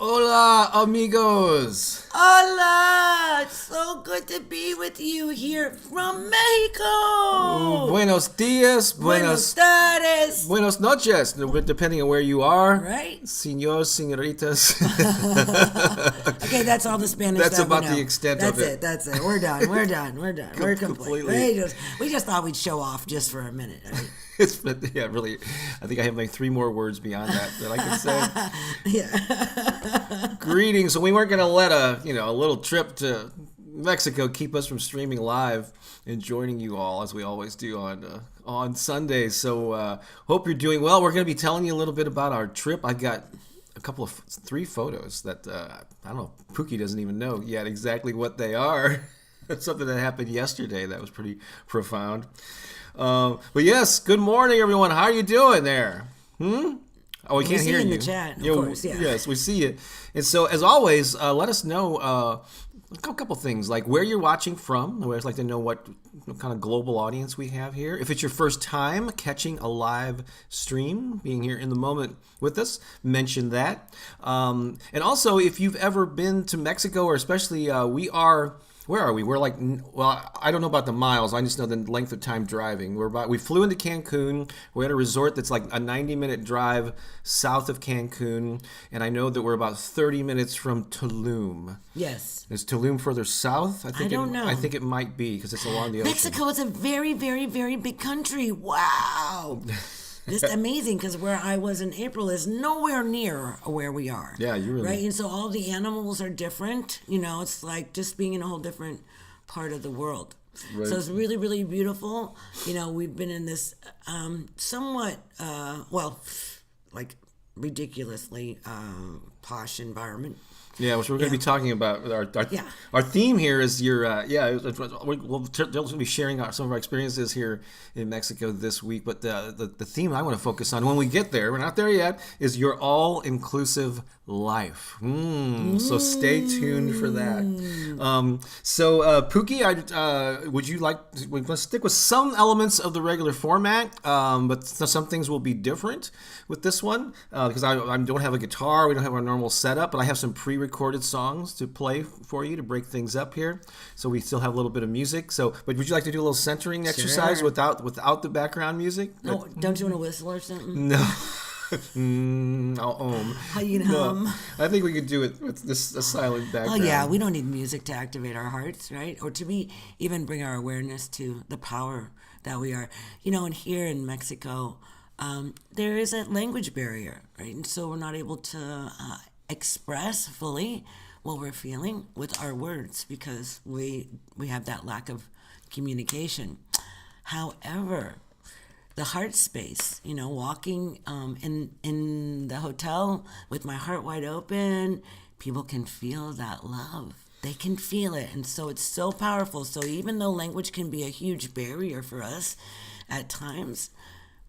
Hola, amigos. Hola! It's so good to be with you here from Mexico. Buenos dias, Buenos tardes. buenos noches, depending on where you are. Right? Señor, señoritas. Okay, that's all the Spanish. That's that about we know. the extent that's of it. That's it. We're done. We're complete. Completely. We just thought we'd show off just for a minute. Right? Really. I think I have like 3 more words beyond that I can say. Yeah. Greetings. So we weren't going to let a little trip to Mexico keep us from streaming live and joining you all as we always do on Sundays. So hope you're doing well. We're going to be telling you a little bit about our trip. I got a couple of 3 photos that I don't know. Pooki doesn't even know yet exactly what they are. It's something that happened yesterday that was pretty profound. But yes, good morning, everyone. How are you doing there? Oh, we can't hear you. We see in the chat, of course, yeah. Yes, we see it. And so, as always, let us know a couple things, like where you're watching from. I always like to know what kind of global audience we have here. If it's your first time catching a live stream, being here in the moment with us, mention that. And also, if you've ever been to Mexico, or especially where are we? We're like, well, I don't know about the miles. I just know the length of time driving. We flew into Cancun. We're at a resort that's like a 90-minute drive south of Cancun. And I know that we're about 30 minutes from Tulum. Yes. Is Tulum further south? I don't know. I think it might be because it's along the ocean. Mexico is a very, very, very big country. Wow. Just amazing, because where I was in April is nowhere near where we are. Yeah, you really... Right? And so all the animals are different. It's like just being in a whole different part of the world. Right. So it's really, really beautiful. We've been in this somewhat, ridiculously posh environment. Yeah, which we're going to be talking about. Our theme here is we'll be sharing some of our experiences here in Mexico this week. But the theme I want to focus on when we get there, we're not there yet, is your all-inclusive life. So stay tuned for that. Pooki, would you like? We're going to stick with some elements of the regular format, but some things will be different with this one because I don't have a guitar. We don't have our normal setup, but I have some pre-recorded songs to play for you to break things up here. So we still have a little bit of music. But would you like to do a little centering exercise without the background music? No, don't you want to whistle or something? No. I'll How you can hum? I think we could do it with a silent background. Oh yeah, we don't need music to activate our hearts, right? Or to even bring our awareness to the power that we are. And here in Mexico, there is a language barrier, right? And so we're not able to express fully what we're feeling with our words because we have that lack of communication. However, the heart space, walking in the hotel with my heart wide open, people can feel that love. They can feel it. And so it's so powerful. So even though language can be a huge barrier for us at times,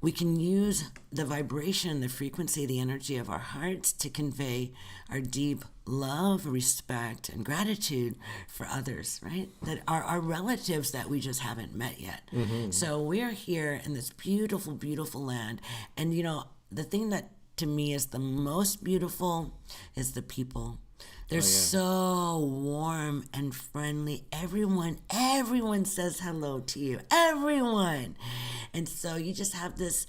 we can use the vibration, the frequency, the energy of our hearts to convey our deep love, respect, and gratitude for others, right? That are our relatives that we just haven't met yet. Mm-hmm. So we're here in this beautiful, beautiful land. And, the thing that to me is the most beautiful is the people. They're so warm and friendly. Everyone says hello to you. Everyone. And so you just have this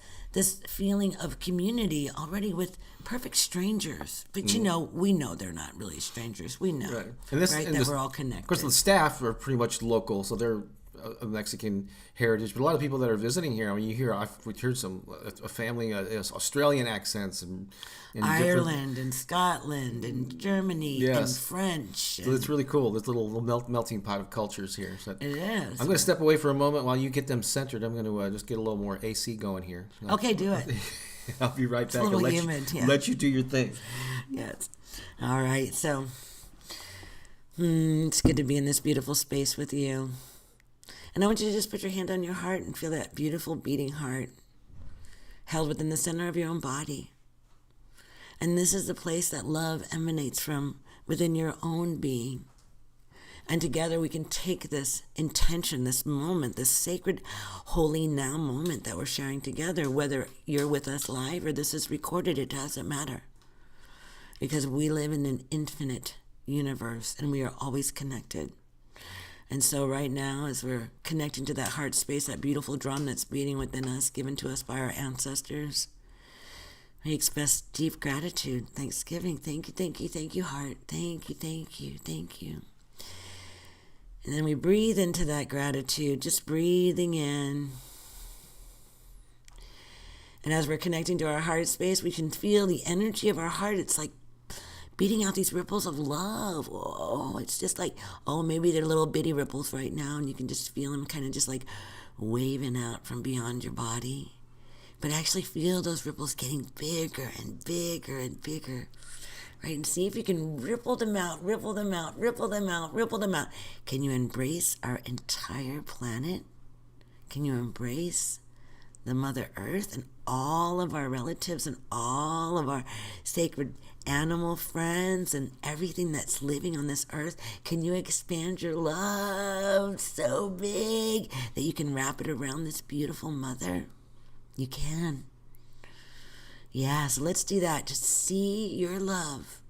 feeling of community already with perfect strangers. But we know they're not really strangers. We know, that we're all connected. Of course, the staff are pretty much local, so they're of Mexican heritage, but a lot of people that are visiting here, we've heard a family, Australian accents and Ireland and Scotland and Germany and French. So it's really cool. This little melting pot of cultures here. So it is. I'm going to step away for a moment while you get them centered. I'm going to just get a little more AC going here. Okay, do it. I'll be right back. It's a little humid, let you do your thing. Yes. All right. So it's good to be in this beautiful space with you. And I want you to just put your hand on your heart and feel that beautiful beating heart held within the center of your own body. And this is the place that love emanates from within your own being. And together we can take this intention, this moment, this sacred, holy now moment that we're sharing together, whether you're with us live or this is recorded, it doesn't matter. because we live in an infinite universe and we are always connected. And so right now, as we're connecting to that heart space, that beautiful drum that's beating within us, given to us by our ancestors, we express deep gratitude, thanksgiving. Thank you, heart. Thank you. And then we breathe into that gratitude, just breathing in. And as we're connecting to our heart space, we can feel the energy of our heart. It's like beating out these ripples of love. Oh, it's just like, maybe they're little bitty ripples right now, and you can just feel them kind of just like waving out from beyond your body. But actually feel those ripples getting bigger and bigger and bigger. Right? And see if you can ripple them out. Can you embrace our entire planet? Can you embrace the Mother Earth and all of our relatives and all of our sacred animal friends and everything that's living on this earth? Can you expand your love so big that you can wrap it around this beautiful mother? You can. Yeah, so let's do that. Just see your love.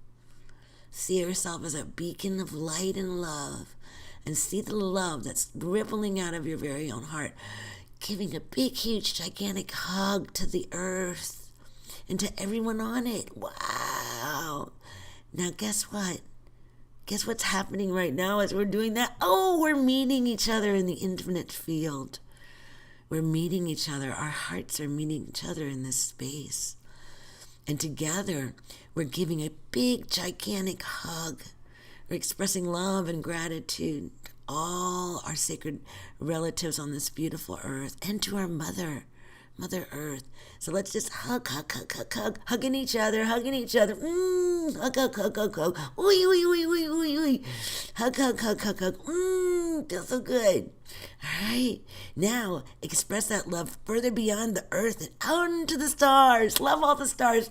See yourself as a beacon of light and love. And see the love that's rippling out of your very own heart. Giving a big, huge, gigantic hug to the earth and to everyone on it. Wow. Now, guess what? Guess what's happening right now as we're doing that? We're meeting each other in the infinite field. We're meeting each other. Our hearts are meeting each other in this space. And together, we're giving a big, gigantic hug. We're expressing love and gratitude to all our sacred relatives on this beautiful earth and to our Mother Earth. So let's just hug, hugging each other. Hug. Hug. Feels so good. All right. Now, express that love further beyond the earth and out into the stars. Love all the stars.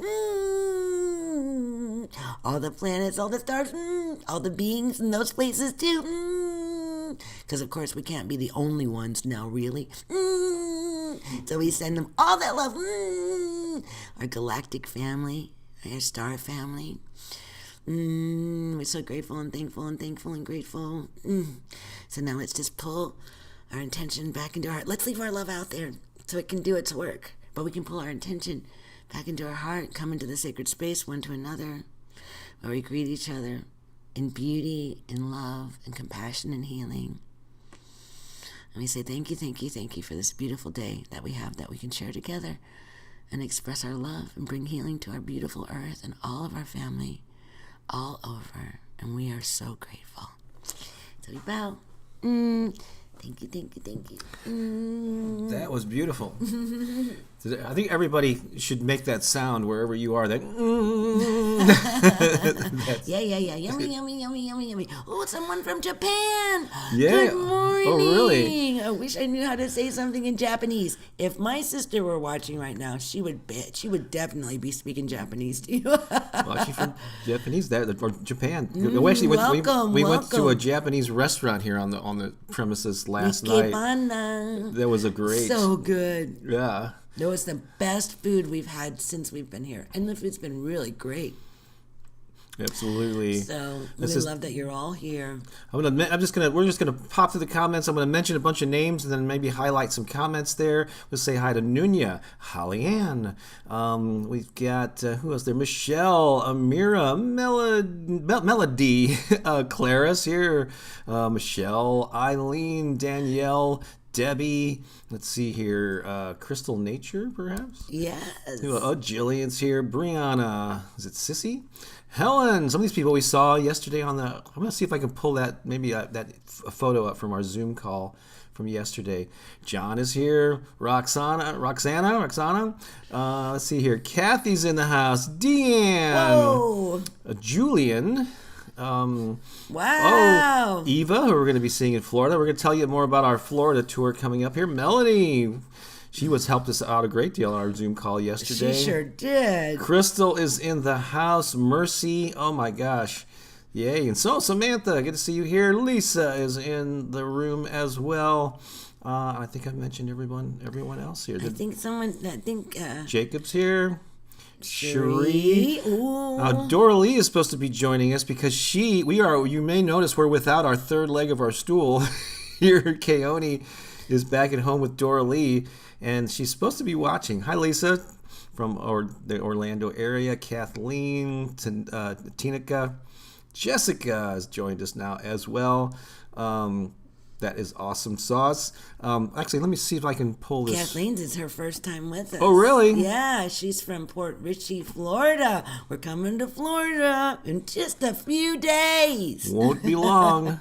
All the planets, all the stars, all the beings in those places too. Because, of course, we can't be the only ones now, really. So we send them all that love. Our galactic family, our star family. We're so grateful and thankful and grateful. So now let's just pull our intention back into our heart. Let's leave our love out there so it can do its work. But we can pull our intention back into our heart, come into the sacred space one to another, where we greet each other in beauty, in love, and compassion and healing. And we say thank you for this beautiful day that we have, that we can share together and express our love and bring healing to our beautiful earth and all of our family all over. And we are so grateful. So we bow. Thank you. That was beautiful. I think everybody should make that sound wherever you are. That. Yeah. Yummy. Oh, someone from Japan. Yeah. Good morning. Oh, really? I wish I knew how to say something in Japanese. If my sister were watching right now, she would definitely be speaking Japanese to you. Watching from Japanese, or Japan. We went to a Japanese restaurant here on the premises last night. That was so good. Yeah. It was the best food we've had since we've been here. And the food's been really great. Absolutely. So we love that you're all here. We're just gonna pop through the comments. I'm gonna mention a bunch of names and then maybe highlight some comments there. We'll say hi to Nunya, Holly Ann. We've got who else there? Michelle, Amira, Melody, Claris here, Michelle, Eileen, Danielle, Debbie, let's see here, Crystal Nature, perhaps? Yes. Jillian's here, Brianna, is it Sissy? Helen, some of these people we saw yesterday I'm going to see if I can pull that, maybe that photo up from our Zoom call from yesterday. John is here, Roxana. Let's see here, Kathy's in the house, Deanne. Whoa. Julian. Wow. Oh, Eva, who we're going to be seeing in Florida. We're going to tell you more about our Florida tour coming up here. Melanie, she helped us out a great deal on our Zoom call yesterday. She sure did. Crystal is in the house. Mercy, oh my gosh. Yay. And so, Samantha, good to see you here. Lisa is in the room as well. I think I mentioned everyone else here. I think Jacob's here. Cherie. Dora Lee is supposed to be joining us because you may notice we're without our third leg of our stool. Here, Keone is back at home with Dora Lee, and she's supposed to be watching. Hi, Lisa, from the Orlando area. Kathleen, Tinica, Jessica has joined us now as well. That is awesome sauce. Actually, let me see if I can pull this. Kathleen's is her first time with us. Oh, really? Yeah, she's from Port Richey, Florida. We're coming to Florida in just a few days. Won't be long.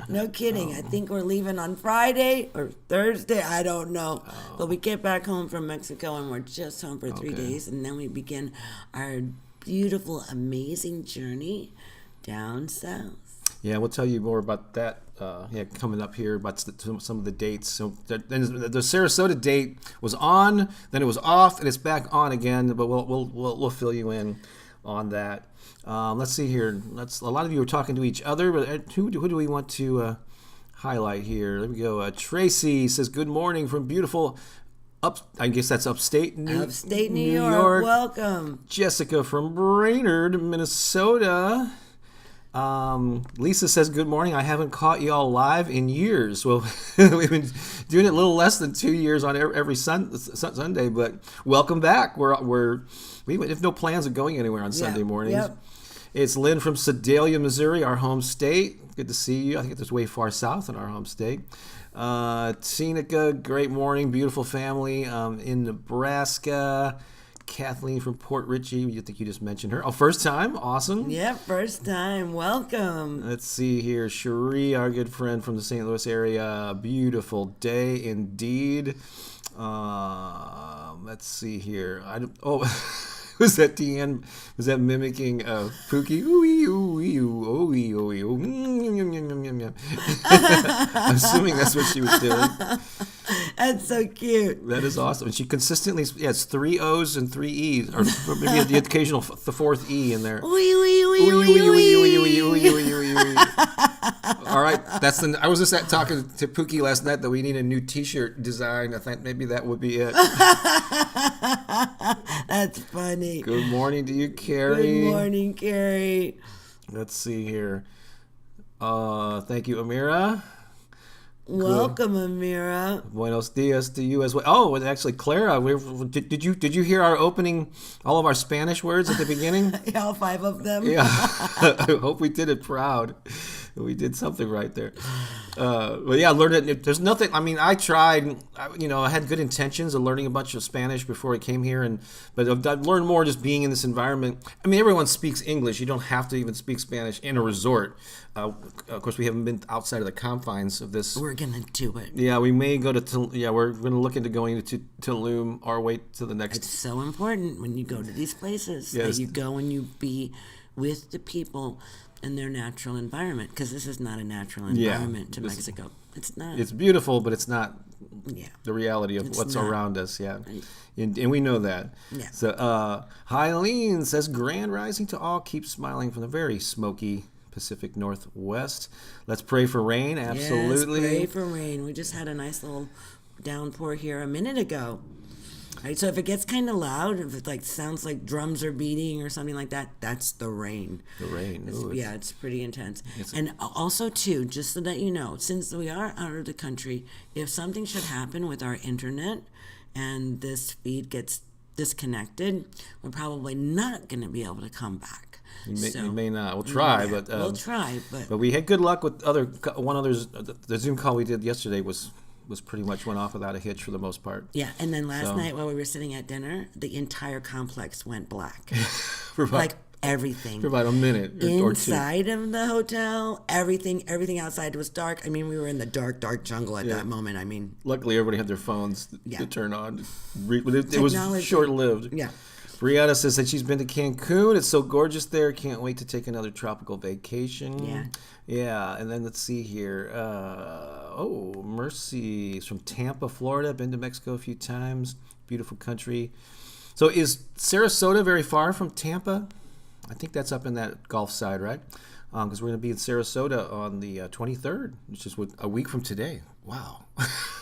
No kidding. I think we're leaving on Friday or Thursday. I don't know. But we get back home from Mexico, and we're just home for 3 days. And then we begin our beautiful, amazing journey down south. Yeah, we'll tell you more about that coming up here, about some of the dates. So the Sarasota date was on, then it was off, and it's back on again. But we'll fill you in on that. Let's see here. A lot of you are talking to each other, but who do we want to highlight here? There we go. Tracy says, "Good morning from beautiful." I guess that's upstate New York. Welcome. Jessica from Brainerd, Minnesota. Lisa says, "Good morning. I haven't caught y'all live in years." Well, we've been doing it a little less than 2 years on every Sunday, but welcome back. We have no plans of going anywhere on Sunday mornings. Yep. It's Lynn from Sedalia, Missouri, our home state. Good to see you. I think it's way far south in our home state. Tinica, great morning. Beautiful family in Nebraska. Kathleen from Port Richey. You think you just mentioned her. Oh, first time? Awesome. Yeah, first time. Welcome. Let's see here. Cherie, our good friend from the St. Louis area. Beautiful day indeed. Let's see here. Was that Deanne? Was that mimicking Pookie? I'm assuming that's what she was doing. That's so cute. That is awesome. And she consistently, it's 3 O's and 3 E's, or maybe the occasional, the fourth E in there. All right, I was just talking to Pookie last night that we need a new T-shirt design. I think maybe that would be it. That's funny. Good morning to you, Carrie. Good morning, Carrie. Let's see here. Thank you, Amira. Welcome, Amira. Buenos dias to you as well. Oh, and actually, Clara, did you hear our opening, all of our Spanish words at the beginning? Yeah, all 5 of them. Yeah. I hope we did it proud. We did something right there. But yeah, learn it. There's nothing. I mean, I tried. I had good intentions of learning a bunch of Spanish before I came here, but I've learned more just being in this environment. I mean, everyone speaks English. You don't have to even speak Spanish in a resort. Of course, we haven't been outside of the confines of this. We're gonna do it. Yeah, we may go to. Yeah, we're gonna look into going to Tulum or wait to the next. It's so important when you go to these places that you go and you be with the people in their natural environment, because this is not a natural environment to Mexico. It's not. It's beautiful, but it's not the reality of what's around us. Yeah, and we know that. Yeah. So, Hyleen says, "Grand rising to all. Keep smiling from the very smoky Pacific Northwest. Let's pray for rain." Absolutely. Yes, pray for rain. We just had a nice little downpour here a minute ago. Right, so if it gets kind of loud, if it sounds like drums are beating or something like that, that's the rain. The rain. It's pretty intense. And also, too, just so that you know, since we are out of the country, if something should happen with our internet and this feed gets disconnected, we're probably not going to be able to come back. We may not. We'll try, but we had good luck with the Zoom call we did yesterday was pretty much went off without a hitch for the most part. Yeah, and then last night while we were sitting at dinner, the entire complex went black. Everything. For about a minute or two. Inside of the hotel, everything outside was dark. I mean, we were in the dark jungle at that moment. I mean, luckily everybody had their phones to turn on. It was short-lived. Yeah. Brianna says that she's been to Cancun. It's so gorgeous there. Can't wait to take another tropical vacation. Yeah. Yeah, and then let's see here. Mercy is from Tampa, Florida. Been to Mexico a few times. Beautiful country. So is Sarasota very far from Tampa? I think that's up in that Gulf side, right? Because we're going to be in Sarasota on the 23rd, which is a week from today. Wow.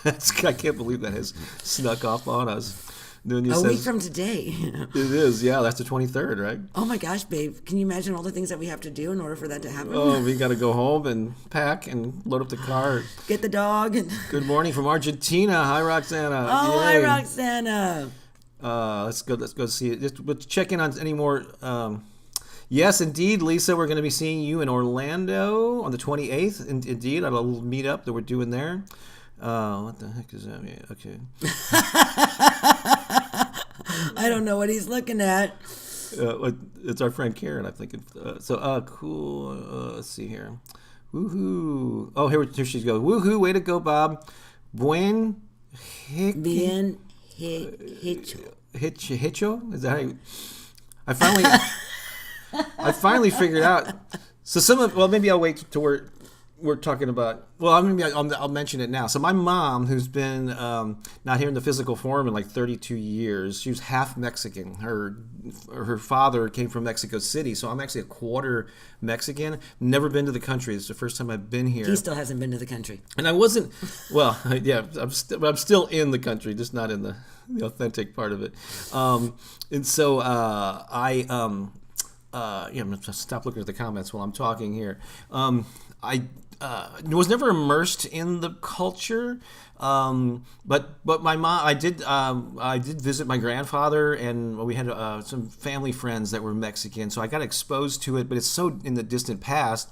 I can't believe that has snuck up on us. Dunya A week says, from today. it is, yeah, that's the 23rd, right? Oh my gosh, babe. Can you imagine all the things that we have to do in order for that to happen? Oh, we got to go home and pack and load up the car. Get the dog. Good morning from Argentina. Hi, Roxana. Oh, Yay. hi, Roxana. Let's go see it. Just check in on any more. Yes, indeed, Lisa, we're going to be seeing you in Orlando on the 28th. Indeed, at a little meetup that we're doing there. What the heck is that? Yeah, okay. I don't know what he's looking at. It's our friend Karen, I think. Cool. Let's see here. Woohoo. Oh, here she goes. Woohoo. Way to go, Bob. Bien Bien Hicho? Is that how you... I finally figured out. So maybe I'll wait till we're talking about. Well, maybe I'll mention it now. So my mom, who's been not here in the physical form in like 32 years, she was half Mexican. Her father came from Mexico City, so I'm actually a quarter Mexican. Never been to the country. It's the first time I've been here. He still hasn't been to the country. And I wasn't. Well, yeah, I'm still in the country, just not in the authentic part of it. And so I'm going to stop looking at the comments while I'm talking here. I was never immersed in the culture, but my mom, I did visit my grandfather, and we had some family friends that were Mexican, so I got exposed to it. But it's so in the distant past.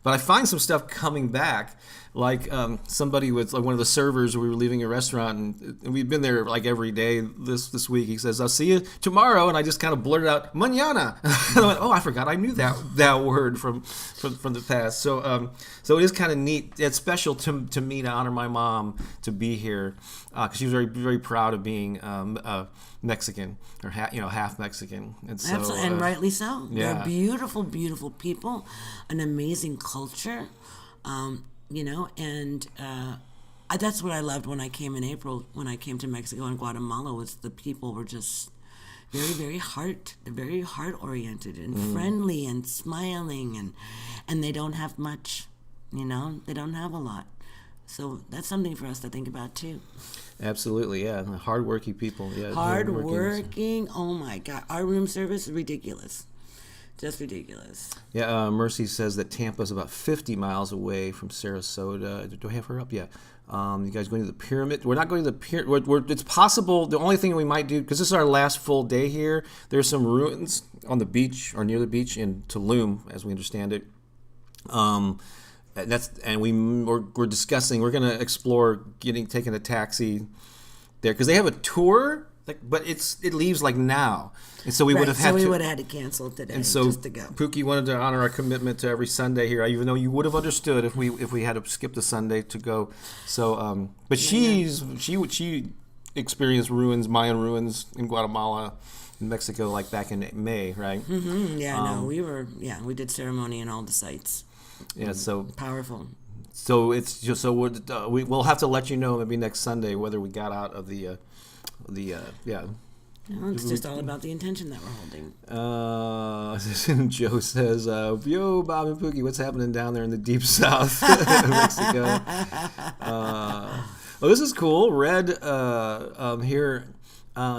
But I find some stuff coming back, like somebody with like one of the servers. We were leaving a restaurant, and we've been there like every day this week. He says, "I'll see you tomorrow," and I just kind of blurted out "mañana." And I went, "Oh, I forgot I knew that word from the past." So it is kind of neat. It's special to me to honor my mom to be here because she was very very proud of being Mexican or half Mexican, and so Absolutely, and rightly so. Yeah. They're beautiful, beautiful people, an amazing culture, and that's what I loved when I came in April. When I came to Mexico and Guatemala, was the people were just very, very heart oriented and friendly and smiling, and they don't have much, they don't have a lot. So that's something for us to think about too. Absolutely, yeah. Hardworking people. Yeah. Hardworking. Oh my God. Our room service is ridiculous. Just ridiculous. Yeah, Mercy says that Tampa's about 50 miles away from Sarasota. Do I have her up? Yeah. You guys going to the pyramid? We're not going to the pyramid. It's possible. The only thing we might do, because this is our last full day here, there's some ruins on the beach or near the beach in Tulum, as we understand it. We're discussing. We're going to explore taking a taxi there because they have a tour, but it leaves like now, and so we would have had to. So we would have had to cancel today just to go. Pookie wanted to honor our commitment to every Sunday here, even though you would have understood if we had to skip the Sunday to go. So, but she experienced Mayan ruins in Guatemala, in Mexico, like back in May, right? Mm-hmm. Yeah, we did ceremony in all the sites. Yeah, so powerful. So it's just we'll have to let you know maybe next Sunday whether we got out of the yeah. It's just all about the intention that we're holding. Joe says, "Yo, Bob and Pookie, what's happening down there in the deep south of Mexico?" This is cool. Red here,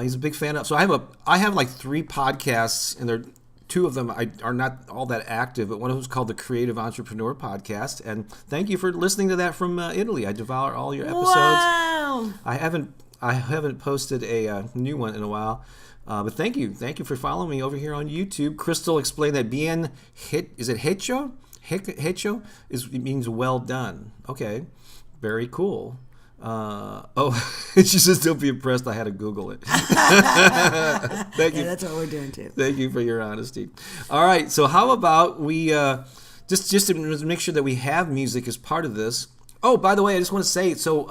he's a big fan of. So I have like 3 podcasts, and they're. 2 of them are not all that active, but one of them is called the Creative Entrepreneur Podcast. And thank you for listening to that from Italy. I devour all your episodes. Wow! I haven't posted a new one in a while, but thank you for following me over here on YouTube. Crystal explained that is it hecho? Hecho it means well done. Okay, very cool. She says, "Don't be impressed. I had to Google it." Thank you. Yeah, that's what we're doing too. Thank you for your honesty. All right, so how about we just to make sure that we have music as part of this. Oh, by the way, I just want to say so.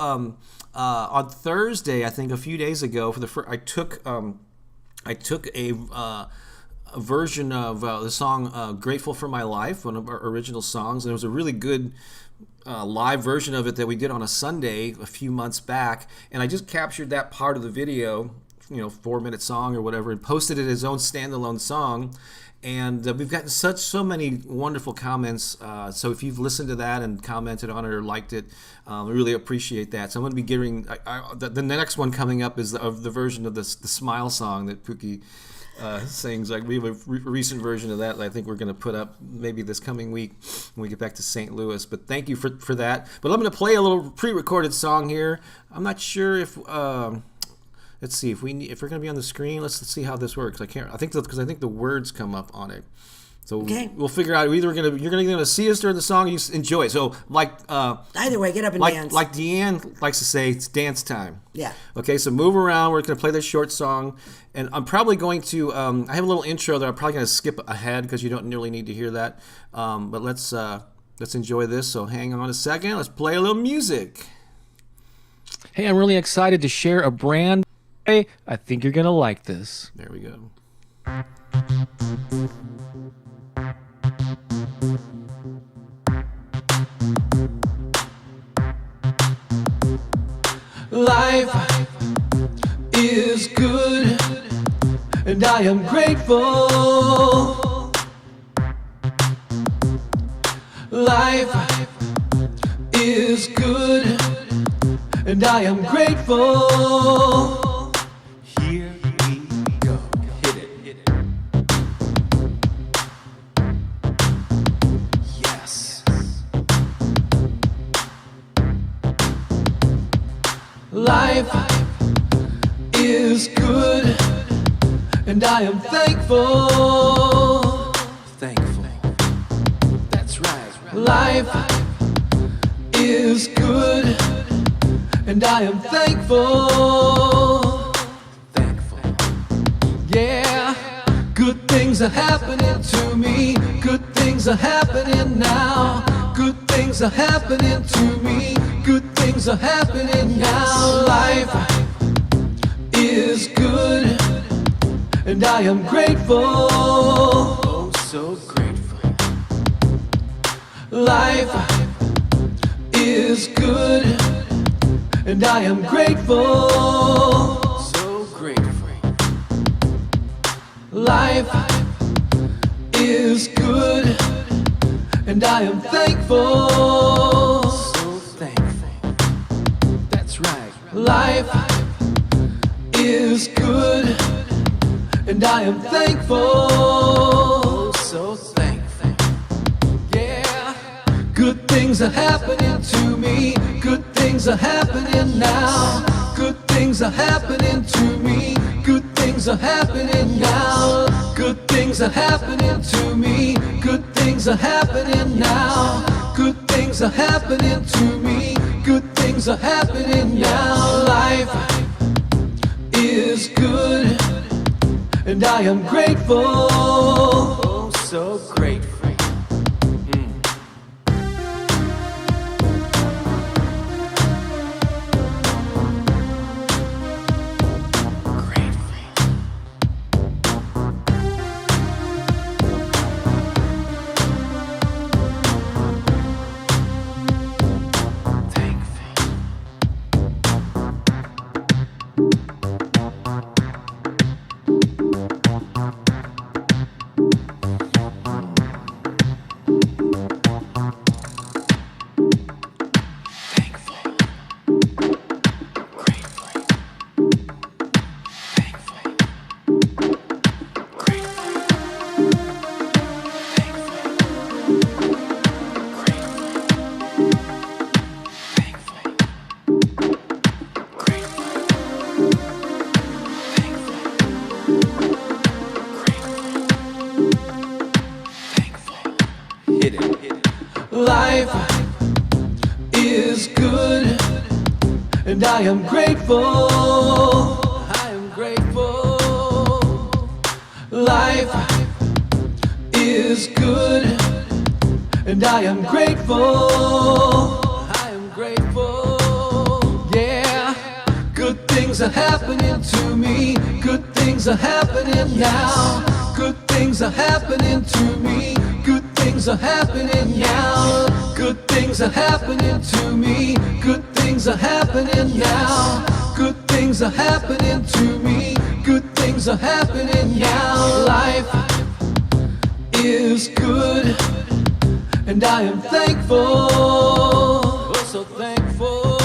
On Thursday, I think a few days ago, I took a version of the song "Grateful for My Life," one of our original songs, and it was a really good. Live version of it that we did on a Sunday a few months back, and I just captured that part of the video 4-minute song or whatever, and posted it as his own standalone song. And we've gotten so many wonderful comments. So if you've listened to that and commented on it or liked it, I really appreciate that. So I'm going to be giving the next one coming up is the version of the Smile song that Pooki sings. Like, we have a recent version of that I think we're going to put up maybe this coming week when we get back to St. Louis. But thank you for that. But I'm going to play a little pre-recorded song here. I'm not sure if. Let's see if we're going to be on the screen. Let's see how this works. I think the words come up on it. So we'll figure out. You're gonna see us during the song. You enjoy it. So either way, get up and dance. Like Deanne likes to say, it's dance time. Yeah. Okay. So move around. We're gonna play this short song, and I'm probably going to. I have a little intro that I'm probably gonna skip ahead because you don't really need to hear that. But let's enjoy this. So hang on a second. Let's play a little music. Hey, I'm really excited to share a brand. Hey, I think you're going to like this. There we go. Life is good, and I am grateful. Life is good, and I am grateful. Here we go. Hit it. Yes. Life is good, and I am thankful. Thankful. That's right. Life is good, and I am thankful. Thankful. Yeah. Good things are happening to me. Good things are happening now. Good things are happening to me. Good things are happening now. Life is good, and I am grateful. Oh, so grateful. Life is good, and I am grateful. So grateful. Life is good, and I am thankful. So thankful. That's right. Life is good, and I am thankful. So thankful. Yeah. Good things are happening to me. Good things are happening now. Good things are happening to me. Good things are happening now. Good things are happening to me. Good things are happening now. Good things are happening to me. Good things are happening now. Life is good, and I am grateful. Oh, so grateful. Life is good, and I am grateful. I am grateful. Life is good, and I am grateful. I am grateful. Yeah. Good things are happening to me. Good things are happening now. Good things are happening to me. Good things are happening now. Good things are happening to me. Good things are happening now. Good things are happening to me. things are happening now. Life is good, and I am thankful. Oh, so thankful.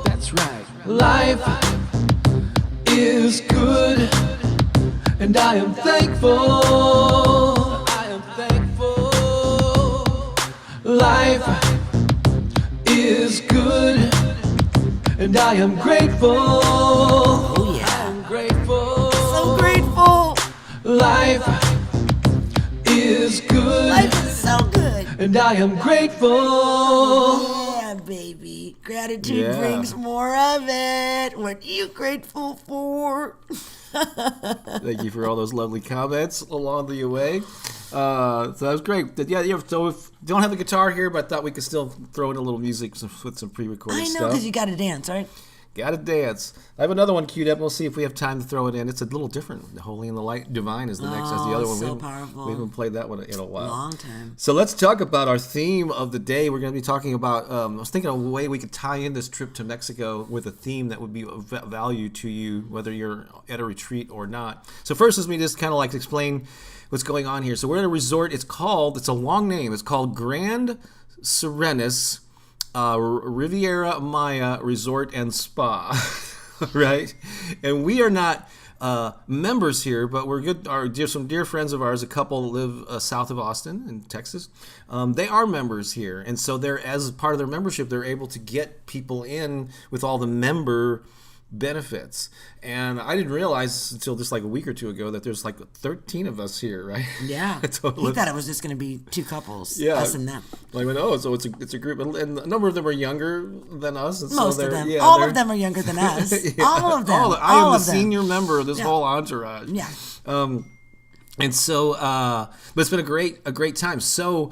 That's right. Life is good, and I am thankful. I am thankful. Life is good, and I am grateful. Oh yeah. I am grateful. So grateful. Life is good. Life is so good. And I am grateful. Yeah, baby. Gratitude Yeah. brings more of it. What are you grateful for? Thank you for all those lovely comments along the way. So that was great. Yeah. So if you don't have a guitar here, but I thought we could still throw in a little music with some pre-recorded I stuff. know, because you got to dance, right? Gotta dance. I have another one queued up. We'll see if we have time to throw it in. It's a little different. The Holy and the Light Divine is the next. That's the other one. So We powerful. haven't played that one in a while. Long time. So let's talk about our theme of the day. We're going to be talking about. I was thinking of a way we could tie in this trip to Mexico with a theme that would be of value to you, whether you're at a retreat or not. So first, let me just kind of like explain what's going on here. So we're at a resort. It's a long name. It's called Grand Serenis Riviera Maya Resort and Spa. Right, and we are not members here, but we're good. Some dear friends of ours, a couple live south of Austin in Texas. They are members here, and so they're, as part of their membership, they're able to get people in with all the member benefits. And I didn't realize until just like a week or two ago that there's like 13 of us here, right? Yeah. Totally. He thought it was just going to be two couples, Yeah. us and them. Like, so it's a group, and a number of them are younger than us. And Most so of them. yeah, All they're- of them are younger than us. Yeah. All of them. I am All the of them. senior member of this Yeah. whole entourage. Yeah. And so, but it's been a great time. So,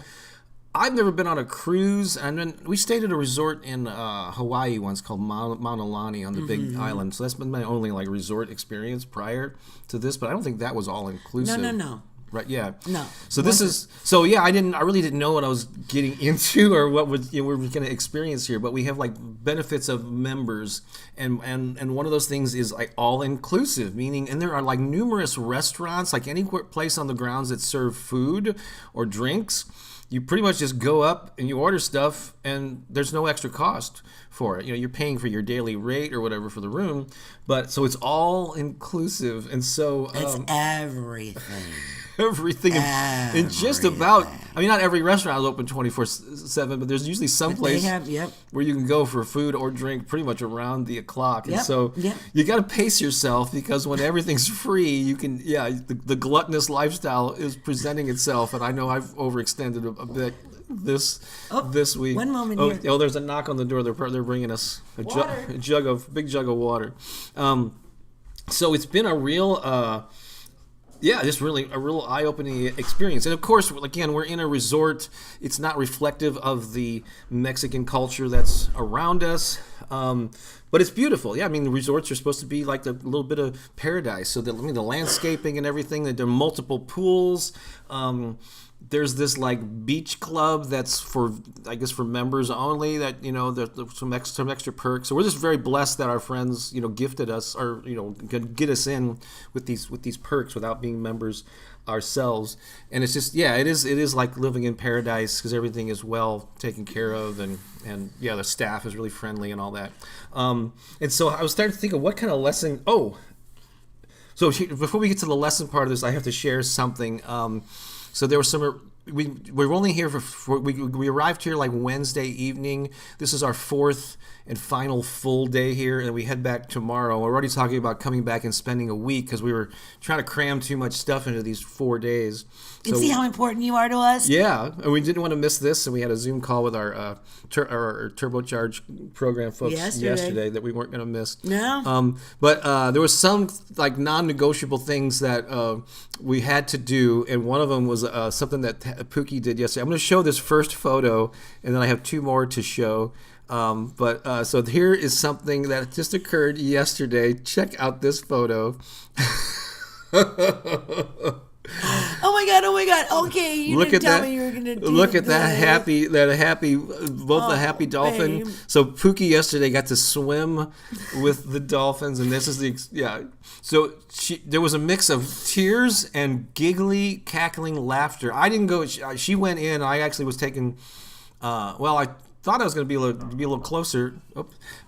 I've never been on a cruise, and then we stayed at a resort in Hawaii once called Mauna Lani on the Big Island. So that's been my only like resort experience prior to this. But I don't think that was all inclusive. No. Right? Yeah. No. So this is I really didn't know what I was getting into or what we were going to experience here. But we have like benefits of members, and one of those things is like all inclusive, meaning, and there are like numerous restaurants, like any place on the grounds that serve food or drinks. You pretty much just go up and you order stuff, and there's no extra cost for it. You're paying for your daily rate or whatever for the room, but so it's all inclusive, and so It's everything. everything and just about. I mean, not every restaurant is open 24/7, but there's usually some place Yep. where you can go for food or drink pretty much around the clock. And Yep, so yep. you got to pace yourself, because when everything's free, you can, the gluttonous lifestyle is presenting itself. And I know I've overextended a bit this week. one moment here. There's a knock on the door. They're bringing us a big jug of water. So it's been a real. Just really a real eye-opening experience. And of course, again, we're in a resort. It's not reflective of the Mexican culture that's around us. But it's beautiful. Yeah, I mean, the resorts are supposed to be like a little bit of paradise. So the landscaping and everything, there are multiple pools. There's this like beach club that's for members only, that there's some extra perks. So we're just very blessed that our friends gifted us, or can get us in with these perks without being members ourselves. And it's just it is like living in paradise, because everything is well taken care of, and the staff is really friendly and all that. And so I was starting to think of what kind of lesson. So before we get to the lesson part of this, I have to share something. So there was some. We were only here we arrived here like Wednesday evening. This is our fourth and final full day here, and we head back tomorrow. We're already talking about coming back and spending a week, because we were trying to cram too much stuff into these 4 days. And see how important you are to us? Yeah, and we didn't want to miss this, and we had a Zoom call with our turbocharge program folks yesterday that we weren't going to miss. No. But there was some like non-negotiable things that we had to do, and one of them was something that Pooki did yesterday. I'm going to show this first photo, and then I have 2 more to show. So here is something that just occurred yesterday. Check out this photo. Oh my my God. Okay, you Look didn't at tell that! me you were gonna do Look at that this. happy, both the happy dolphin. babe. So Pookie yesterday got to swim with the dolphins, and this is So there was a mix of tears and giggly, cackling laughter. I didn't go. She went in. I actually was taking. I thought I was going to be a little closer,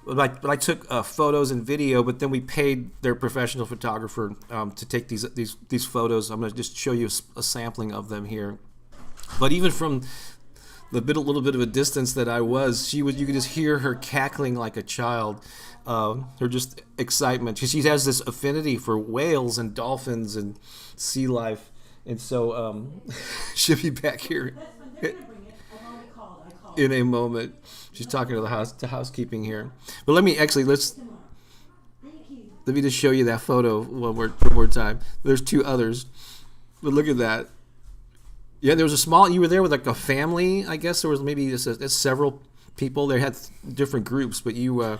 but I took photos and video. But then we paid their professional photographer to take these photos. I'm going to just show you a sampling of them here. But even from the little bit of a distance that I was, you could just hear her cackling like a child. Her just excitement. She has this affinity for whales and dolphins and sea life, and so she'll be back here in a moment. She's talking to the housekeeping here. But let me just show you that photo one more time. There's two others, but look at that. Yeah, there was a small. You were there with like a family, I guess. There was maybe just several people. They had different groups, but you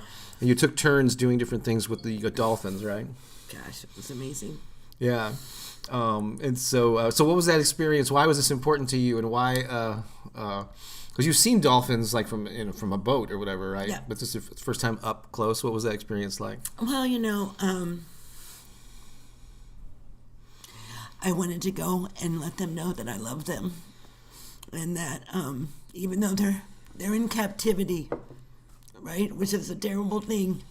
took turns doing different things with the dolphins, right? Gosh, it was amazing. Yeah. And so what was that experience? Why was this important to you, and why? Because you've seen dolphins like from a boat or whatever, right? Yeah. But this is the first time up close. What was that experience like? Well, I wanted to go and let them know that I love them, and that even though they're in captivity, right, which is a terrible thing.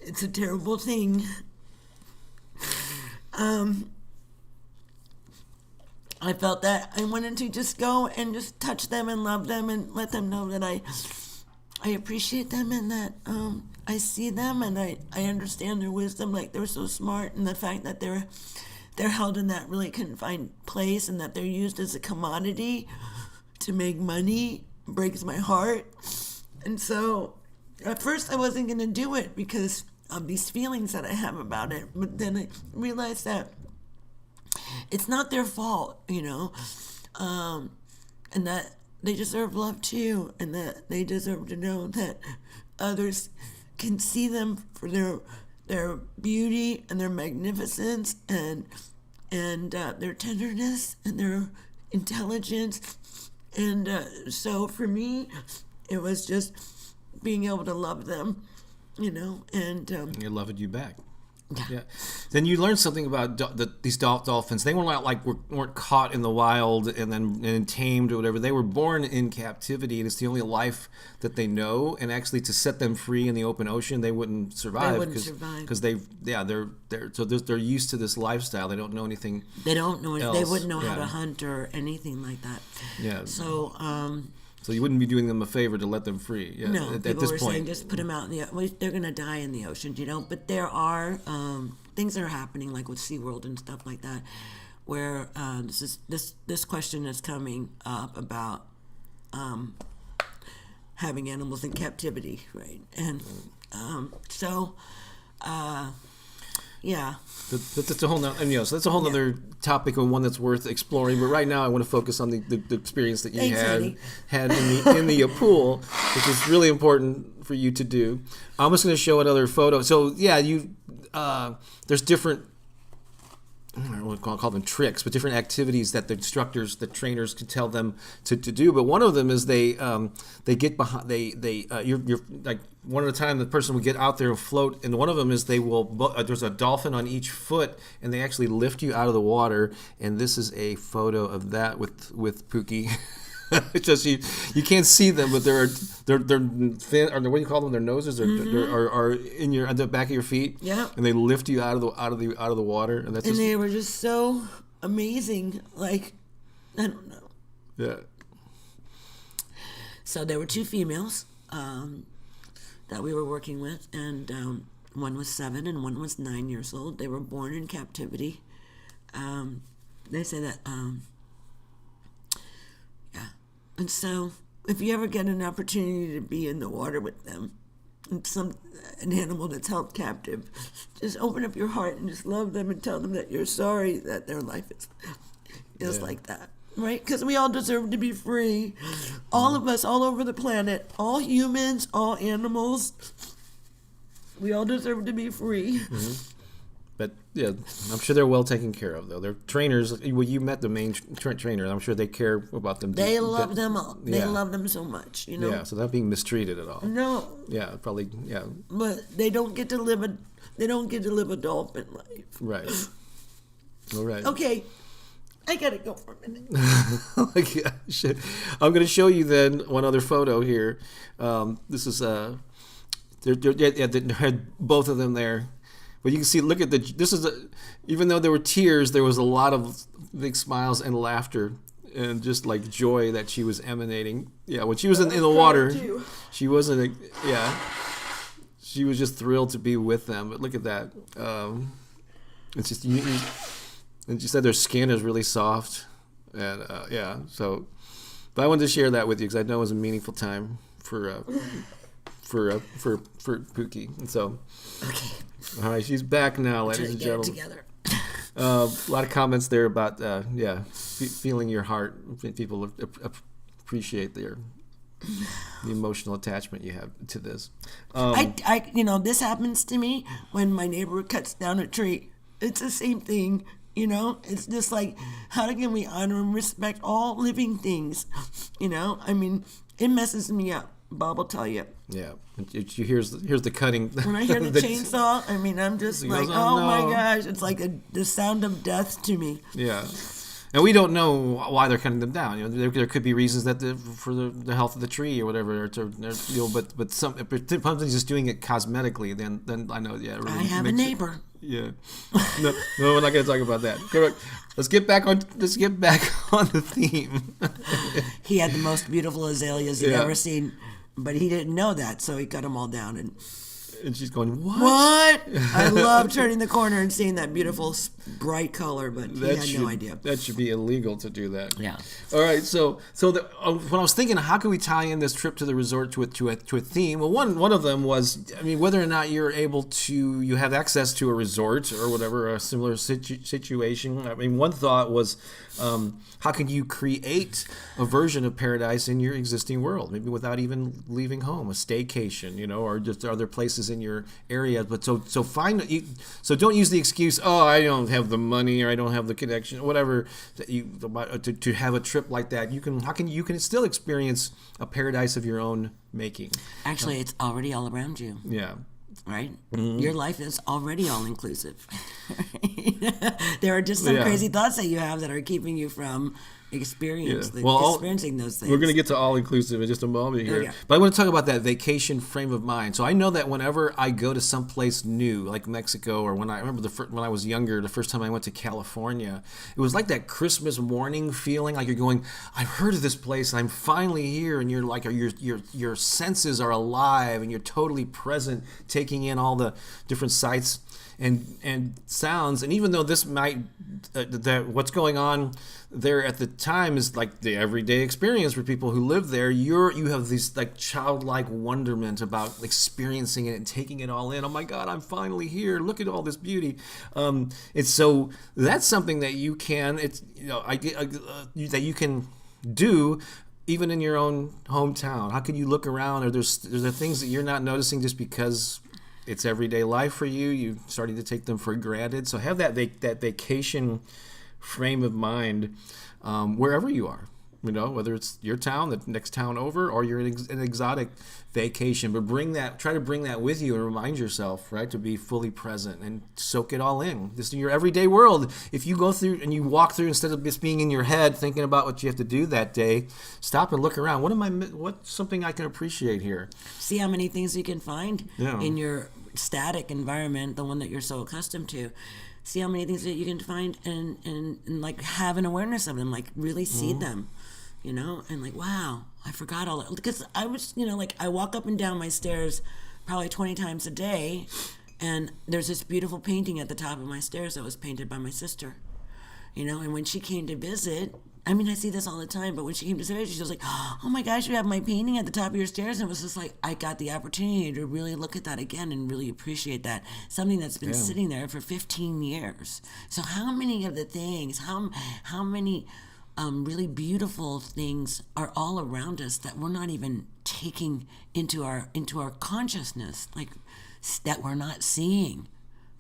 It's a terrible thing. I felt that I wanted to just go and just touch them and love them and let them know that I appreciate them, and that I see them and I understand their wisdom. Like, they're so smart, and the fact that they're held in that really confined place and that they're used as a commodity to make money breaks my heart. And so at first I wasn't going to do it because of these feelings that I have about it. But then I realized that it's not their fault, and that they deserve love too, and that they deserve to know that others can see them for their beauty and their magnificence and their tenderness and their intelligence. And so for me, it was just being able to love them, and They loved you back. Yeah. Then you learned something about these dolphins. They weren't caught in the wild and tamed or whatever. They were born in captivity, and it's the only life that they know. And actually, to set them free in the open ocean, they wouldn't survive because they're used to this lifestyle. They don't know anything. They don't know. Else. They wouldn't know how to hunt or anything like that. Yeah. So. So you wouldn't be doing them a favor to let them free. Yeah, no, at people this were point. saying just put them out in they're going to die in the ocean, But there are things that are happening, like with SeaWorld and stuff like that, where this question is coming up about having animals in captivity, right? And yeah. That's a whole so that's a whole other topic and one that's worth exploring. But right now, I want to focus on the experience that you had in the pool, which is really important for you to do. I'm just going to show another photo. So yeah, there's different. I don't know what to call them tricks, but different activities that the trainers can tell them to do. But one of them is they get behind. You're like one at a time. The person will get out there and float, and one of them is there's a dolphin on each foot, and they actually lift you out of the water. And this is a photo of that with Pookie. It's just you can't see them, but they're fin, or what do you call them? Their noses are in at the back of your feet. Yeah. And they lift you out of the water, and they were just so amazing. Like, I don't know. Yeah. So there were two females that we were working with, and one was 7 and one was 9 years old. They were born in captivity. They say that. And so, if you ever get an opportunity to be in the water with them, and an animal that's held captive, just open up your heart and just love them and tell them that you're sorry that their life is like that, right? Because we all deserve to be free. All of us, all over the planet, all humans, all animals, we all deserve to be free. Mm-hmm. But Yeah, I'm sure they're well taken care of, though. They're trainers. Well, you met the main trainer, and I'm sure they care about them. They love them all. They Yeah. love them so much, you know. Yeah, so they're not being mistreated at all. No, Yeah, probably. Yeah, but they don't get to live a dolphin life. right. All right. Okay, I gotta go for a minute. Oh my gosh. I'm going to show you then one other photo here. This is they had both of them there. But you can see, look at even though there were tears, there was a lot of big smiles and laughter and just like joy that she was emanating. Yeah, when she was in the water, she wasn't, she was just thrilled to be with them. But look at that. It's just, and she said their skin is really soft. And so, but I wanted to share that with you because I know it was a meaningful time for Pooki. And so, Okay, all right, she's back now, ladies and get it gentlemen. together. A lot of comments there about feeling your heart. People appreciate the emotional attachment you have to this. This happens to me when my neighbor cuts down a tree. It's the same thing. It's just like, how can we honor and respect all living things? It messes me up. Bob will tell you. Yeah, here's the cutting. When I hear the chainsaw, I'm just like, goes, oh no. my gosh, it's like the sound of death to me. Yeah, and we don't know why they're cutting them down. There could be reasons that for the health of the tree or whatever. But somebody's just doing it cosmetically. Then I know. Yeah, it really I have a neighbor. Yeah. No, we're not going to talk about that. Correct. Let's get back on the theme. He had the most beautiful azaleas you've Yeah. ever seen, but he didn't know that, so he cut them all down. And she's going, what? What? I love turning the corner and seeing that beautiful bright color, but he had no idea. That should be illegal to do that. Yeah. All right. So when I was thinking, how can we tie in this trip to the resort to a theme? Well, one of them was, whether or not you have access to a resort or whatever, a similar situation. One thought was, how can you create a version of paradise in your existing world, maybe without even leaving home, a staycation, or just other places in your area. But so don't use the excuse, oh, I don't have the money or I don't have the connection, whatever, to have a trip like that. You can still experience a paradise of your own making. Actually, it's already all around you. Yeah. Right? Mm-hmm. Your life is already all inclusive. There are just some crazy thoughts that you have that are keeping you from experiencing those things. We're going to get to all inclusive in just a moment here. Yeah. But I want to talk about that vacation frame of mind. So I know that whenever I go to someplace new, like Mexico, or when I was younger, the first time I went to California, it was like that Christmas morning feeling, like you're going, I've heard of this place, I'm finally here, and you're like, your senses are alive, and you're totally present, taking in all the different sights and sounds. And even though this might what's going on there at the time is like the everyday experience for people who live there, you have this like childlike wonderment about experiencing it and taking it all in. Oh my God, I'm finally here, look at all this beauty. It's so that's something that you can that you can do even in your own hometown. How can you look around? Are there things that you're not noticing just because it's everyday life for you? You're starting to take them for granted. So have that vacation frame of mind wherever you are. Whether it's your town, the next town over, or you're in an exotic vacation. But try to bring that with you and remind yourself, right, to be fully present and soak it all in. This is your everyday world. If you go through and you walk through, instead of just being in your head thinking about what you have to do that day, stop and look around. What's something I can appreciate here? See how many things you can find in your static environment, the one that you're so accustomed to. See how many things that you can find and like have an awareness of them, like really see them, and like, wow, I forgot all that. Because I was, I walk up and down my stairs probably 20 times a day, and there's this beautiful painting at the top of my stairs that was painted by my sister, and when she came to visit, I see this all the time, but when she came to visit, she was like, oh my gosh, you have my painting at the top of your stairs. And it was just like, I got the opportunity to really look at that again and really appreciate that. Something that's been sitting there for 15 years. So how many of the things, how many really beautiful things are all around us that we're not even taking into our consciousness, like that we're not seeing?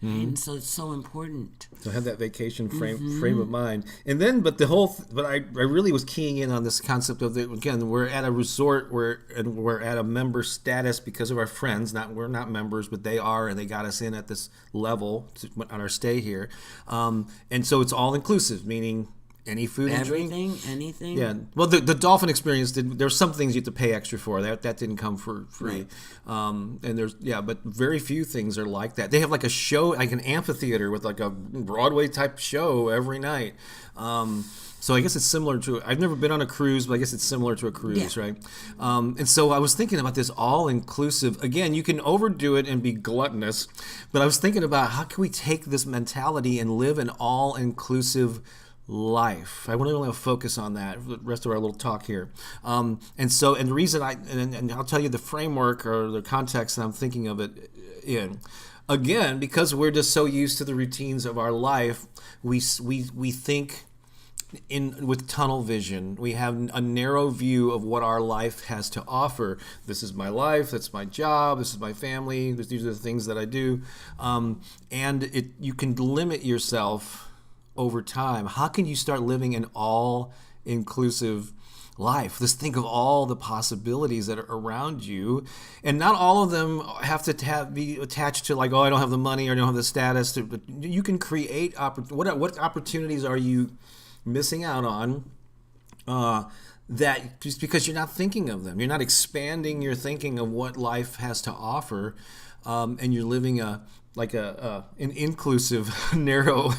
And so it's so important. So have that vacation frame of mind, and then, but I really was keying in on this concept of again, we're at a resort, and we're at a member status because of our friends. We're not members, but they are, and they got us in at this level on our stay here, and so it's all inclusive, meaning any food and drink, anything. Yeah. Well, the dolphin experience there's some things you have to pay extra for. That didn't come for free. Right. And but very few things are like that. They have like a show, like an amphitheater with like a Broadway type show every night. So I guess it's similar to. I've never been on a cruise, but I guess it's similar to a cruise, right? And so I was thinking about this all inclusive. Again, you can overdo it and be gluttonous, but I was thinking about how can we take this mentality and live an all inclusive life. I want to really focus on that for the rest of our little talk here. And the reason and I'll tell you the framework or the context that I'm thinking of it in. Again, because we're just so used to the routines of our life, we think with tunnel vision. We have a narrow view of what our life has to offer. This is my life. That's my job. This is my family. These are the things that I do. And you can limit yourself over time. How can you start living an all-inclusive life? Just think of all the possibilities that are around you, and not all of them have to be attached to like, oh, I don't have the money or I don't have the status. But you can create what opportunities are you missing out on? That just because you're not thinking of them, you're not expanding your thinking of what life has to offer, and you're living an inclusive, narrow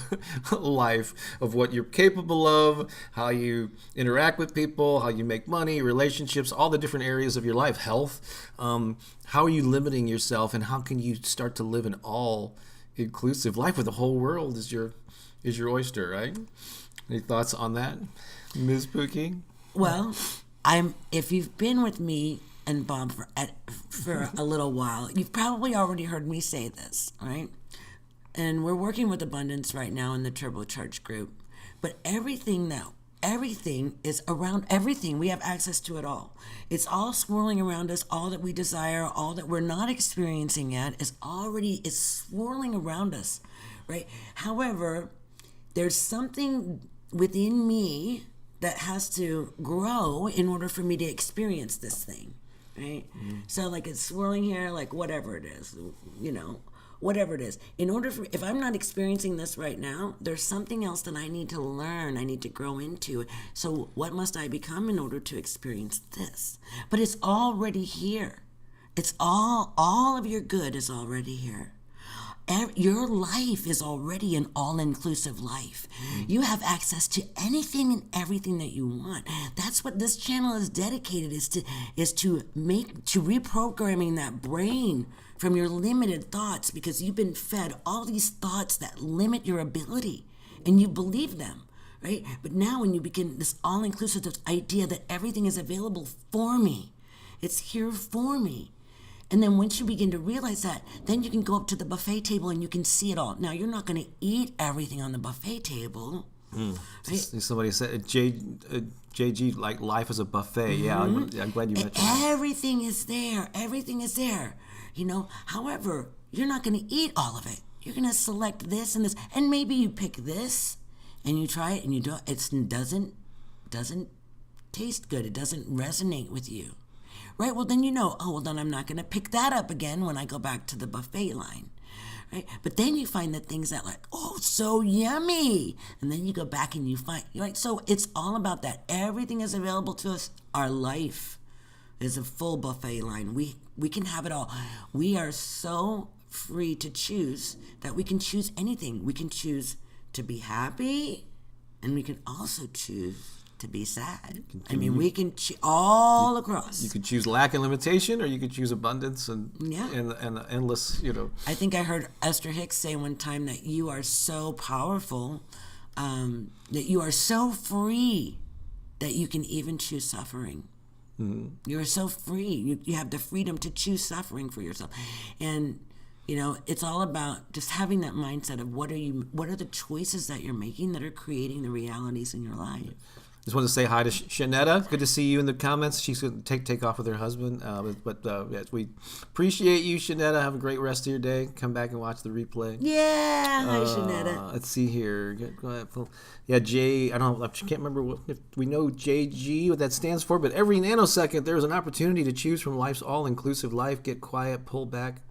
life of what you're capable of, how you interact with people, how you make money, relationships, all the different areas of your life, health. How are you limiting yourself, and how can you start to live an all-inclusive life where the whole world is your oyster, right? Any thoughts on that, Ms. Pooki? Well, if you've been with me and Bob for a little while, you've probably already heard me say this, right? And we're working with abundance right now in the turbocharge group, but everything is around everything. We have access to it all. It's all swirling around us. All that we desire, all that we're not experiencing yet is swirling around us, right? However, there's something within me that has to grow in order for me to experience this thing, right? So like it's swirling here, like whatever it is, whatever it is. If I'm not experiencing this right now, there's something else that I need to learn, I need to grow into. So what must I become in order to experience this? But it's already here. It's all of your good is already here. Your life is already an all-inclusive life. You have access to anything and everything that you want. That's what this channel is dedicated is to reprogramming that brain from your limited thoughts, because you've been fed all these thoughts that limit your ability and you believe them, right? But now when you begin this all-inclusive idea that everything is available for me, it's here for me. And then once you begin to realize that, then you can go up to the buffet table and you can see it all. Now, you're not going to eat everything on the buffet table. Right? Somebody said, JG, like life is a buffet. Yeah, I'm glad you mentioned that. Everything is there. Everything is there. However, you're not going to eat all of it. You're going to select this and this. And maybe you pick this and you try it and it doesn't taste good. It doesn't resonate with you. Right? Well, then then I'm not going to pick that up again when I go back to the buffet line. Right? But then you find the things that so yummy. And then you go back and you find, right? So it's all about that. Everything is available to us. Our life is a full buffet line. We can have it all. We are so free to choose that we can choose anything. We can choose to be happy, and we can also choose to be sad. We can all across. You could choose lack and limitation, or you could choose abundance and endless. I think I heard Esther Hicks say one time that you are so powerful, that you are so free that you can even choose suffering. You're so free. You have the freedom to choose suffering for yourself, and it's all about just having that mindset of what are the choices that you're making that are creating the realities in your life. Just want to say hi to Shanetta. Good to see you in the comments. She's going to take off with her husband. Yes, we appreciate you, Shanetta. Have a great rest of your day. Come back and watch the replay. Yeah, hi, Shanetta. Let's see here. Go ahead. Yeah, J. I can't remember if we know JG what that stands for. But every nanosecond, there is an opportunity to choose from life's all-inclusive life. Get quiet. Pull back.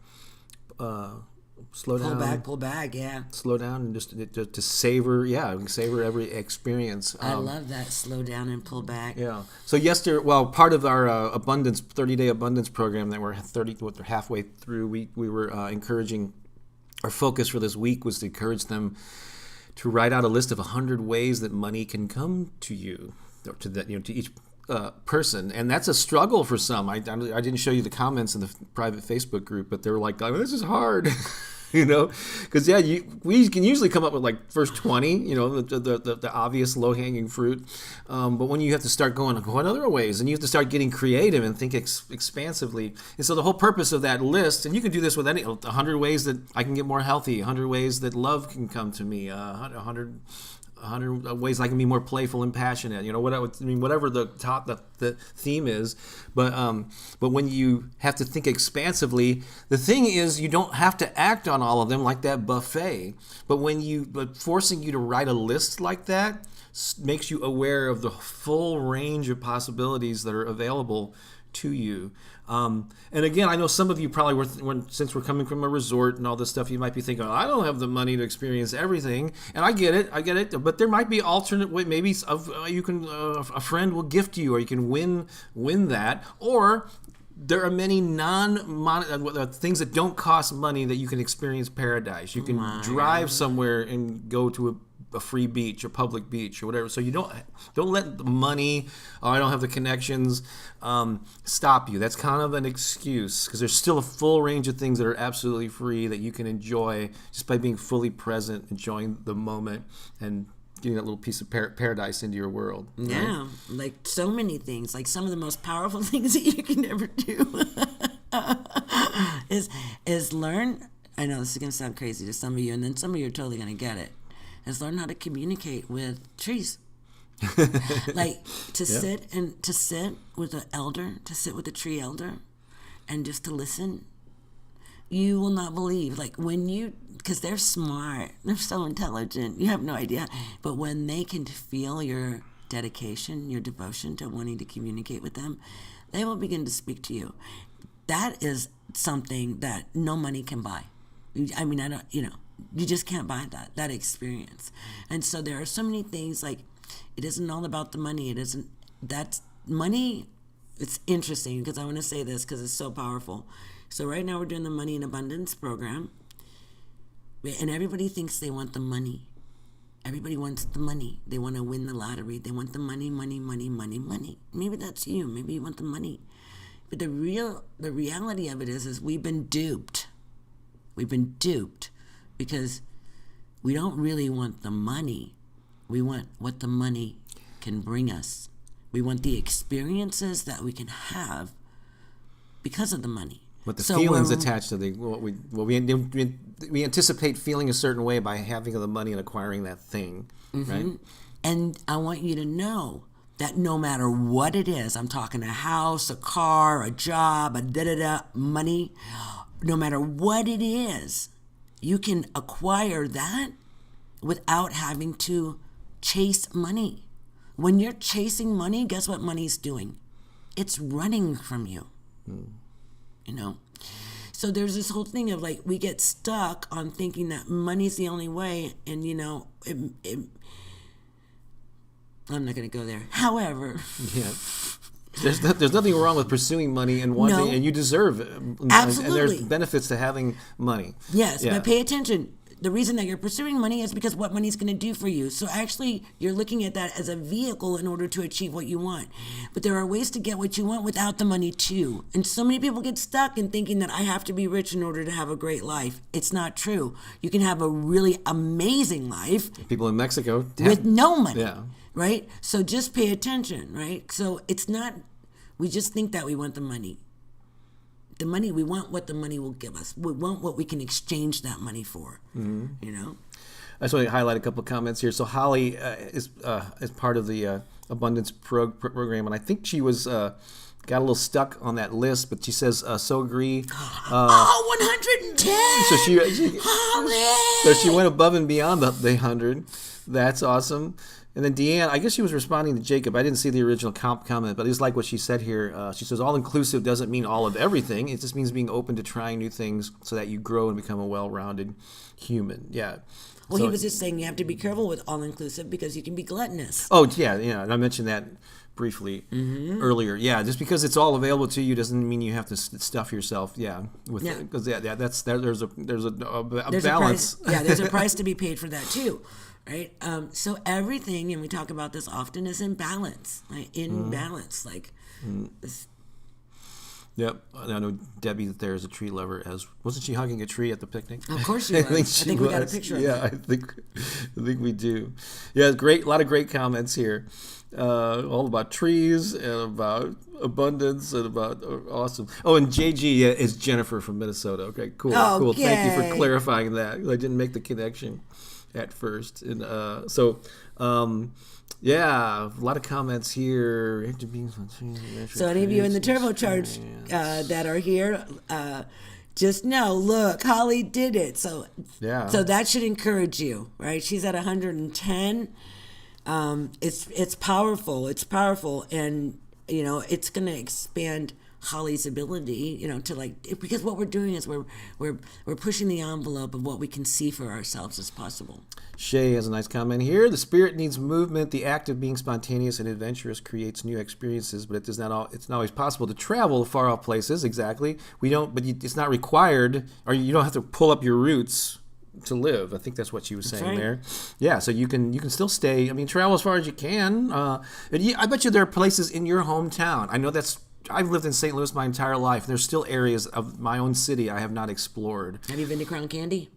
Slow down. Pull back, yeah. Slow down and just to savor, savor every experience. I love that, slow down and pull back. Yeah. So part of our 30-day abundance program that we're halfway through, we were encouraging, our focus for this week was to encourage them to write out a list of 100 ways that money can come to you, or to each person, and that's a struggle for some. I didn't show you the comments in the private Facebook group, but they were like, "Oh, this is hard," because we can usually come up with like first 20, the obvious low hanging fruit, but when you have to start going, what other ways, and you have to start getting creative and think expansively, and so the whole purpose of that list, and you can do this with 100 ways that I can get more healthy, 100 ways that love can come to me, 100 ways I can be more playful and passionate. Whatever the theme is, but when you have to think expansively, the thing is you don't have to act on all of them like that buffet. But forcing you to write a list like that makes you aware of the full range of possibilities that are available to you. And again, I know some of you probably since we're coming from a resort and all this stuff, you might be thinking, I don't have the money to experience everything. And I get it. But there might be alternate way. Maybe a friend will gift you, or you can win that. Or there are many things that don't cost money that you can experience paradise. You can drive somewhere and go to a free beach or public beach or whatever. So you don't let the money, I don't have the connections, stop you. That's kind of an excuse, because there's still a full range of things that are absolutely free that you can enjoy just by being fully present, enjoying the moment, and getting that little piece of paradise into your world. Right? Yeah, like so many things. Like some of the most powerful things that you can ever do is learn. I know this is going to sound crazy to some of you, and then some of you are totally going to get it. Is learn how to communicate with trees. Like to sit with an elder, to sit with a tree elder, and just to listen. You will not believe, because they're smart, they're so intelligent, you have no idea. But when they can feel your dedication, your devotion to wanting to communicate with them, they will begin to speak to you. That is something that no money can buy. I mean, you just can't buy that experience. And so there are so many things, like, it isn't all about the money. That's money. It's interesting, because I want to say this because it's so powerful. So right now we're doing the Money in Abundance program, and everybody thinks they want the money. Everybody wants the money. They want to win the lottery. They want the money, money, money, money, money. Maybe that's you. Maybe you want the money. But the reality of it is we've been duped. We've been duped. Because we don't really want the money. We want what the money can bring us. We want the experiences that we can have because of the money. But the feelings attached to we anticipate feeling a certain way by having the money and acquiring that thing, right? And I want you to know that no matter what it is, I'm talking a house, a car, a job, money, no matter what it is, you can acquire that without having to chase money. When you're chasing money, guess what money's doing? It's running from you. So there's this whole thing of we get stuck on thinking that money's the only way, and I'm not going to go there. However, there's nothing wrong with pursuing money and wanting, and you deserve it. Absolutely. And there's benefits to having money. Yes, but pay attention. The reason that you're pursuing money is because what money's going to do for you. So actually, you're looking at that as a vehicle in order to achieve what you want. But there are ways to get what you want without the money too. And so many people get stuck in thinking that I have to be rich in order to have a great life. It's not true. You can have a really amazing life. People in Mexico with no money. Yeah. Right? So just pay attention, right? So it's not, we just think that we want the money. The money, we want what the money will give us. We want what we can exchange that money for, I just want to highlight a couple of comments here. So Holly is part of the Abundance program, and I think she was got a little stuck on that list, but she says, so agree. 110! So she went above and beyond the 100. That's awesome. And then Deanne, I guess she was responding to Jacob. I didn't see the original comment, but I just like what she said here. She says, all-inclusive doesn't mean all of everything. It just means being open to trying new things so that you grow and become a well-rounded human. Yeah. Well, so, he was just saying you have to be careful with all-inclusive because you can be gluttonous. Oh, yeah. And I mentioned that briefly earlier. Yeah, just because it's all available to you doesn't mean you have to stuff yourself. Yeah, because there's a balance. There's a price to be paid for that too. Right, so everything, and we talk about this often, is in balance. Right? In balance, like. This. Yep, I know Debbie there is a tree lover. Wasn't she hugging a tree at the picnic? Of course she was. I think we got a picture of it. Yeah, I think we do. Yeah, great. A lot of great comments here, all about trees and about abundance and about awesome. Oh, and JG is Jennifer from Minnesota. Okay, cool. Cool. Thank you for clarifying that. I didn't make the connection at first, and yeah, a lot of comments here. So any of you in the turbocharge that are here, just know, look, Holly did it. So that should encourage you, right? She's at 110. It's powerful. It's powerful, and it's going to expand Holly's ability, to because what we're doing is we're pushing the envelope of what we can see for ourselves as possible. Shay has a nice comment here. The spirit needs movement. The act of being spontaneous and adventurous creates new experiences, but it's not always possible to travel to far off places. Exactly. It's not required, or you don't have to pull up your roots to live. I think that's what she was saying there. Yeah, so you can still stay. I mean, travel as far as you can. I bet you there are places in your hometown. I know I've lived in St. Louis my entire life. There's still areas of my own city I have not explored. Have you been to Crown Candy?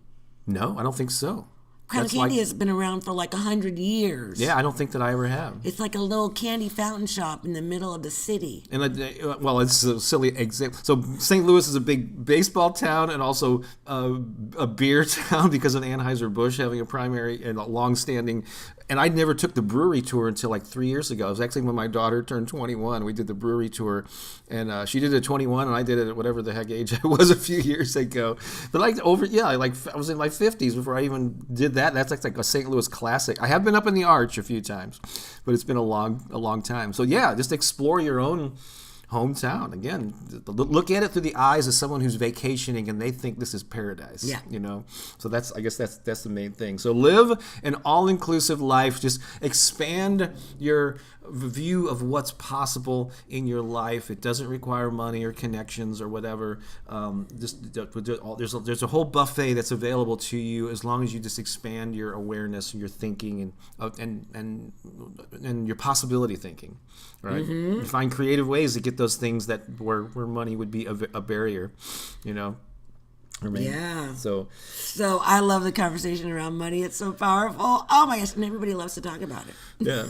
No, I don't think so. Crown Candy has been around for 100 years. Yeah, I don't think that I ever have. It's like a little candy fountain shop in the middle of the city. And it's a silly example. So St. Louis is a big baseball town and also a beer town because of Anheuser-Busch having a primary and a long-standing. And I never took the brewery tour until 3 years ago. It was actually when my daughter turned 21. We did the brewery tour, and she did it at 21, and I did it at whatever the heck age I was a few years ago. But I was in my 50s before I even did that. That's like a St. Louis classic. I have been up in the Arch a few times, but it's been a long time. So yeah, just explore your own hometown. Again, look at it through the eyes of someone who's vacationing and they think this is paradise. Yeah. So that's the main thing. So live an all-inclusive life. Just expand your view of what's possible in your life. It doesn't require money or connections or whatever. There's a whole buffet that's available to you as long as you just expand your awareness and your thinking and your possibility thinking. Right? Mm-hmm. You find creative ways to get those things that where money would be a barrier. Yeah. So I love the conversation around money. It's so powerful. Oh my gosh, and everybody loves to talk about it. Yeah.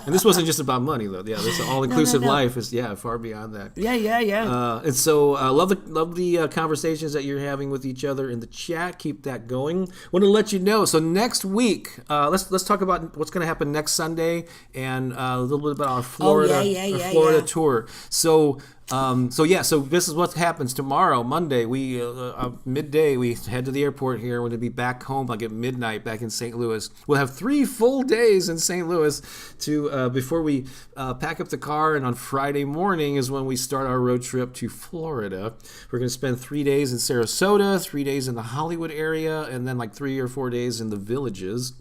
And this wasn't just about money though. Yeah, this all-inclusive life is far beyond that. Yeah. And so love the conversations that you're having with each other in the chat. Keep that going. Want to let you know. So next week, let's talk about what's going to happen next Sunday and a little bit about our Florida tour. So this is what happens tomorrow, Monday. We midday we head to the airport here. We're going to be back home at midnight back in St. Louis. We'll have 3 full days in St. Louis to before we pack up the car, and on Friday morning is when we start our road trip to Florida. We're going to spend 3 days in Sarasota, 3 days in the Hollywood area, and then 3 or 4 days in the villages.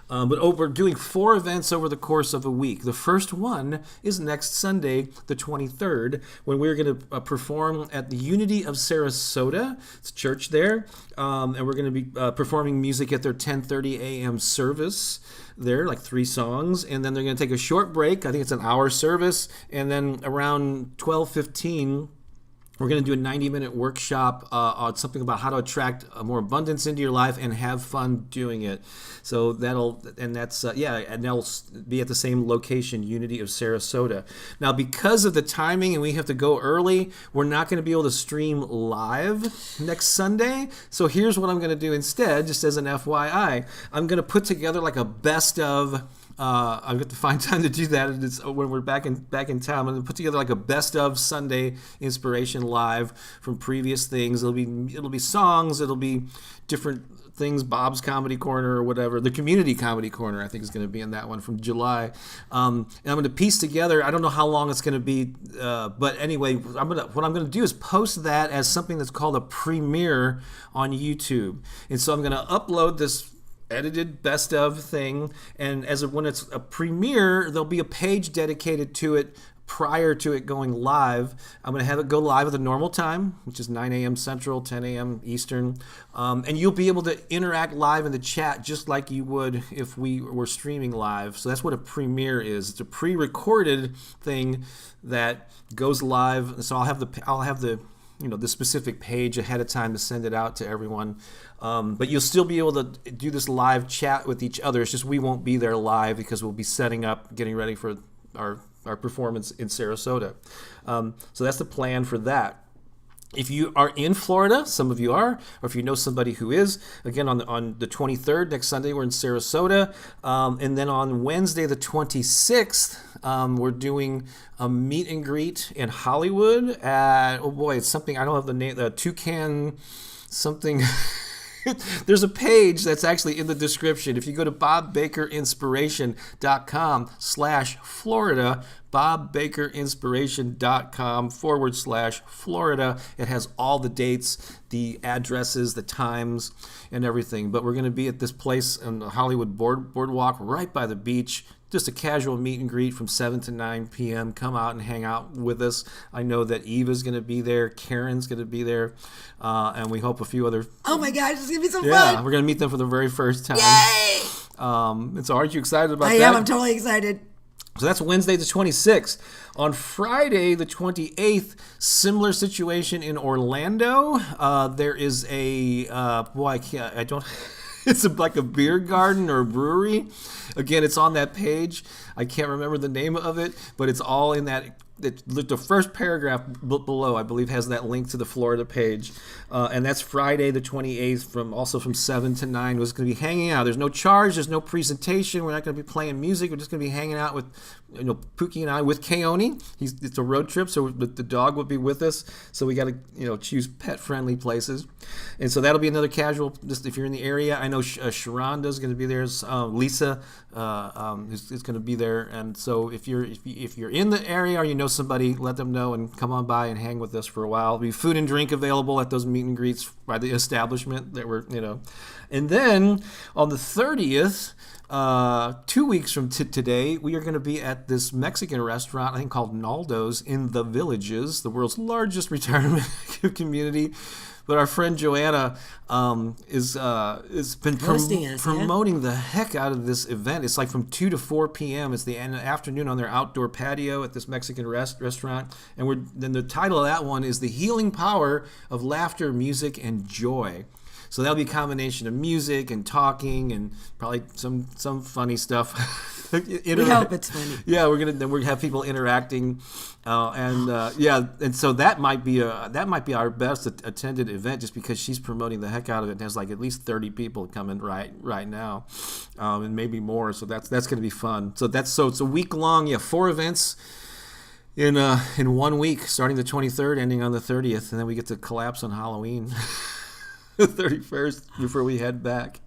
But we're doing 4 events over the course of a week. The first one is next Sunday, the 23rd, when we're going to perform at the Unity of Sarasota. It's a church there. And we're going to be performing music at their 10:30 a.m. service there, 3 songs. And then they're going to take a short break. I think it's an hour service. And then around 12:15 We're going to do a 90-minute workshop on something about how to attract more abundance into your life and have fun doing it. So that'll be at the same location, Unity of Sarasota. Now, because of the timing and we have to go early, we're not going to be able to stream live next Sunday. So here's what I'm going to do instead, just as an FYI. I'm going to put together like a best of. I've got to find time to do that when we're back in town. I'm going to put together like a best of Sunday inspiration live from previous things. It'll be songs. It'll be different things. Bob's Comedy Corner or whatever. The Community Comedy Corner, I think, is going to be in that one from July. And I'm going to piece together. I don't know how long it's going to be, but anyway, what I'm going to do is post that as something that's called a premiere on YouTube. And so I'm going to upload this edited best of thing, and when it's a premiere, there'll be a page dedicated to it prior to it going live. I'm going to have it go live at the normal time, which is 9 a.m. Central, 10 a.m. Eastern, and you'll be able to interact live in the chat just like you would if we were streaming live. So that's what a premiere is. It's a pre-recorded thing that goes live. So I'll have the the specific page ahead of time to send it out to everyone. But you'll still be able to do this live chat with each other. It's just we won't be there live because we'll be setting up, getting ready for our performance in Sarasota. So that's the plan for that. If you are in Florida, some of you are, or if you know somebody who is, again, on the 23rd, next Sunday, we're in Sarasota. And then on Wednesday, the 26th, we're doing a meet and greet in Hollywood at, it's something, I don't have the name, the Toucan something. There's a page that's actually in the description. If you go to bobbakerinspiration.com/Florida, bobbakerinspiration.com/Florida, it has all the dates, the addresses, the times, and everything. But we're going to be at this place on the Hollywood Boardwalk right by the beach. Just a casual meet and greet from 7 to 9 p.m. Come out and hang out with us. I know that Eva's going to be there. Karen's going to be there. And we hope a few other... Oh my gosh, it's going to be so fun. Yeah, we're going to meet them for the very first time. Yay! And so aren't you excited about that? I am. I'm totally excited. So that's Wednesday the 26th. On Friday the 28th, similar situation in Orlando. There is a... It's like a beer garden or a brewery. Again, it's on that page. I can't remember the name of it, but it's all in that. The first paragraph below, I believe, has that link to the Florida page. And that's Friday the 28th from 7 to 9. We're just going to be hanging out. There's no charge. There's no presentation. We're not going to be playing music. We're just going to be hanging out with Pooki and I, with Keone. It's a road trip, so the dog will be with us. So we got to choose pet-friendly places. And so that'll be another casual, just if you're in the area. I know Sharonda's going to be there. Lisa is going to be there. And so if you're in the area or you know somebody, let them know and come on by and hang with us for a while. There'll be food and drink available at those meet and greets by the establishment that we're, And then on the 30th, 2 weeks from today, we are going to be at this Mexican restaurant, I think called Naldo's, in the Villages, the world's largest retirement community. But our friend Joanna is been promoting the heck out of this event. It's like from 2 to 4 p.m. It's the afternoon on their outdoor patio at this Mexican restaurant. And then the title of that one is The Healing Power of Laughter, Music, and Joy. So that'll be a combination of music and talking and probably some funny stuff. We hope it's funny. Yeah, we're gonna have people interacting, and so that might be our best attended event, just because she's promoting the heck out of it. And has like at least 30 people coming right now, and maybe more. So that's gonna be fun. So it's a week long. 4 events in 1 week, starting the 23rd, ending on the 30th, and then we get to collapse on Halloween. The 31st before we head back.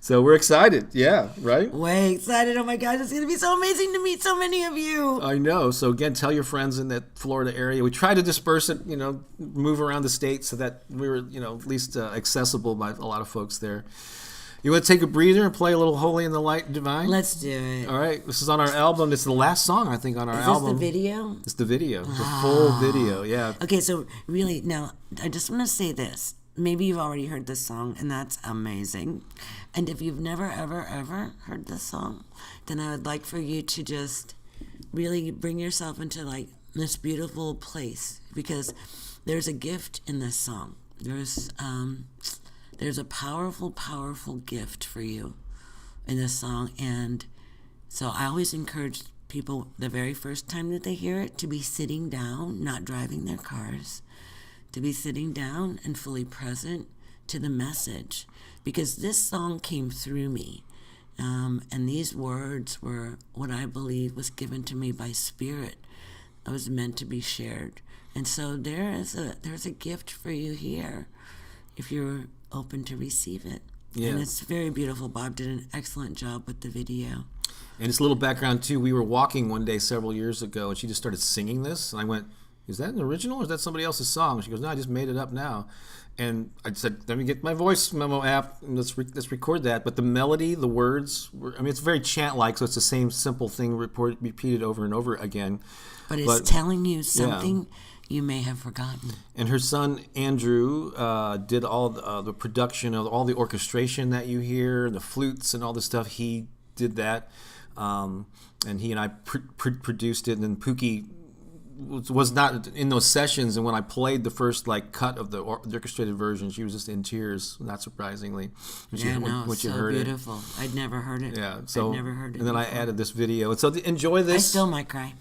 So we're excited. Yeah, right? Way excited. Oh my gosh, it's going to be so amazing to meet so many of you. I know. So again, tell your friends in that Florida area. We try to disperse it, move around the state so that we were, at least accessible by a lot of folks there. You want to take a breather and play a little Holy in the Light Divine? Let's do it. All right. This is on our album. It's the last song, I think, on our album. Is this the video? It's the video. The full video, yeah. Okay, so really, now, I just want to say this. Maybe you've already heard this song, and that's amazing. And if you've never, ever, ever heard this song, then I would like for you to just really bring yourself into, like, this beautiful place. Because there's a gift in this song. There's a powerful, powerful gift for you in this song. And so I always encourage people the very first time that they hear it to be sitting down, not driving their cars, to be sitting down and fully present to the message, because this song came through me. And these words were what I believe was given to me by Spirit. It was meant to be shared. And so there's a gift for you here if you're open to receive it. Yeah. And it's very beautiful. Bob did an excellent job with the video. And just a little background too. We were walking one day several years ago, and she just started singing this, and I went, "Is that an original, or is that somebody else's song?" She goes, "No, I just made it up now." And I said, "Let me get my voice memo app and let's record that." But the melody, the words, it's very chant-like, so it's the same simple thing repeated over and over again. But it's telling you something you may have forgotten. And her son Andrew did all the production of all the orchestration that you hear, the flutes and all the stuff. He did that, and he and I produced it. And then Pooki was not in those sessions. And when I played the first cut of the orchestrated version, she was just in tears, not surprisingly. When she heard beautiful. I'd never heard it. Yeah, so I'd never heard it. And then before. I added this video. And so enjoy this. I still might cry.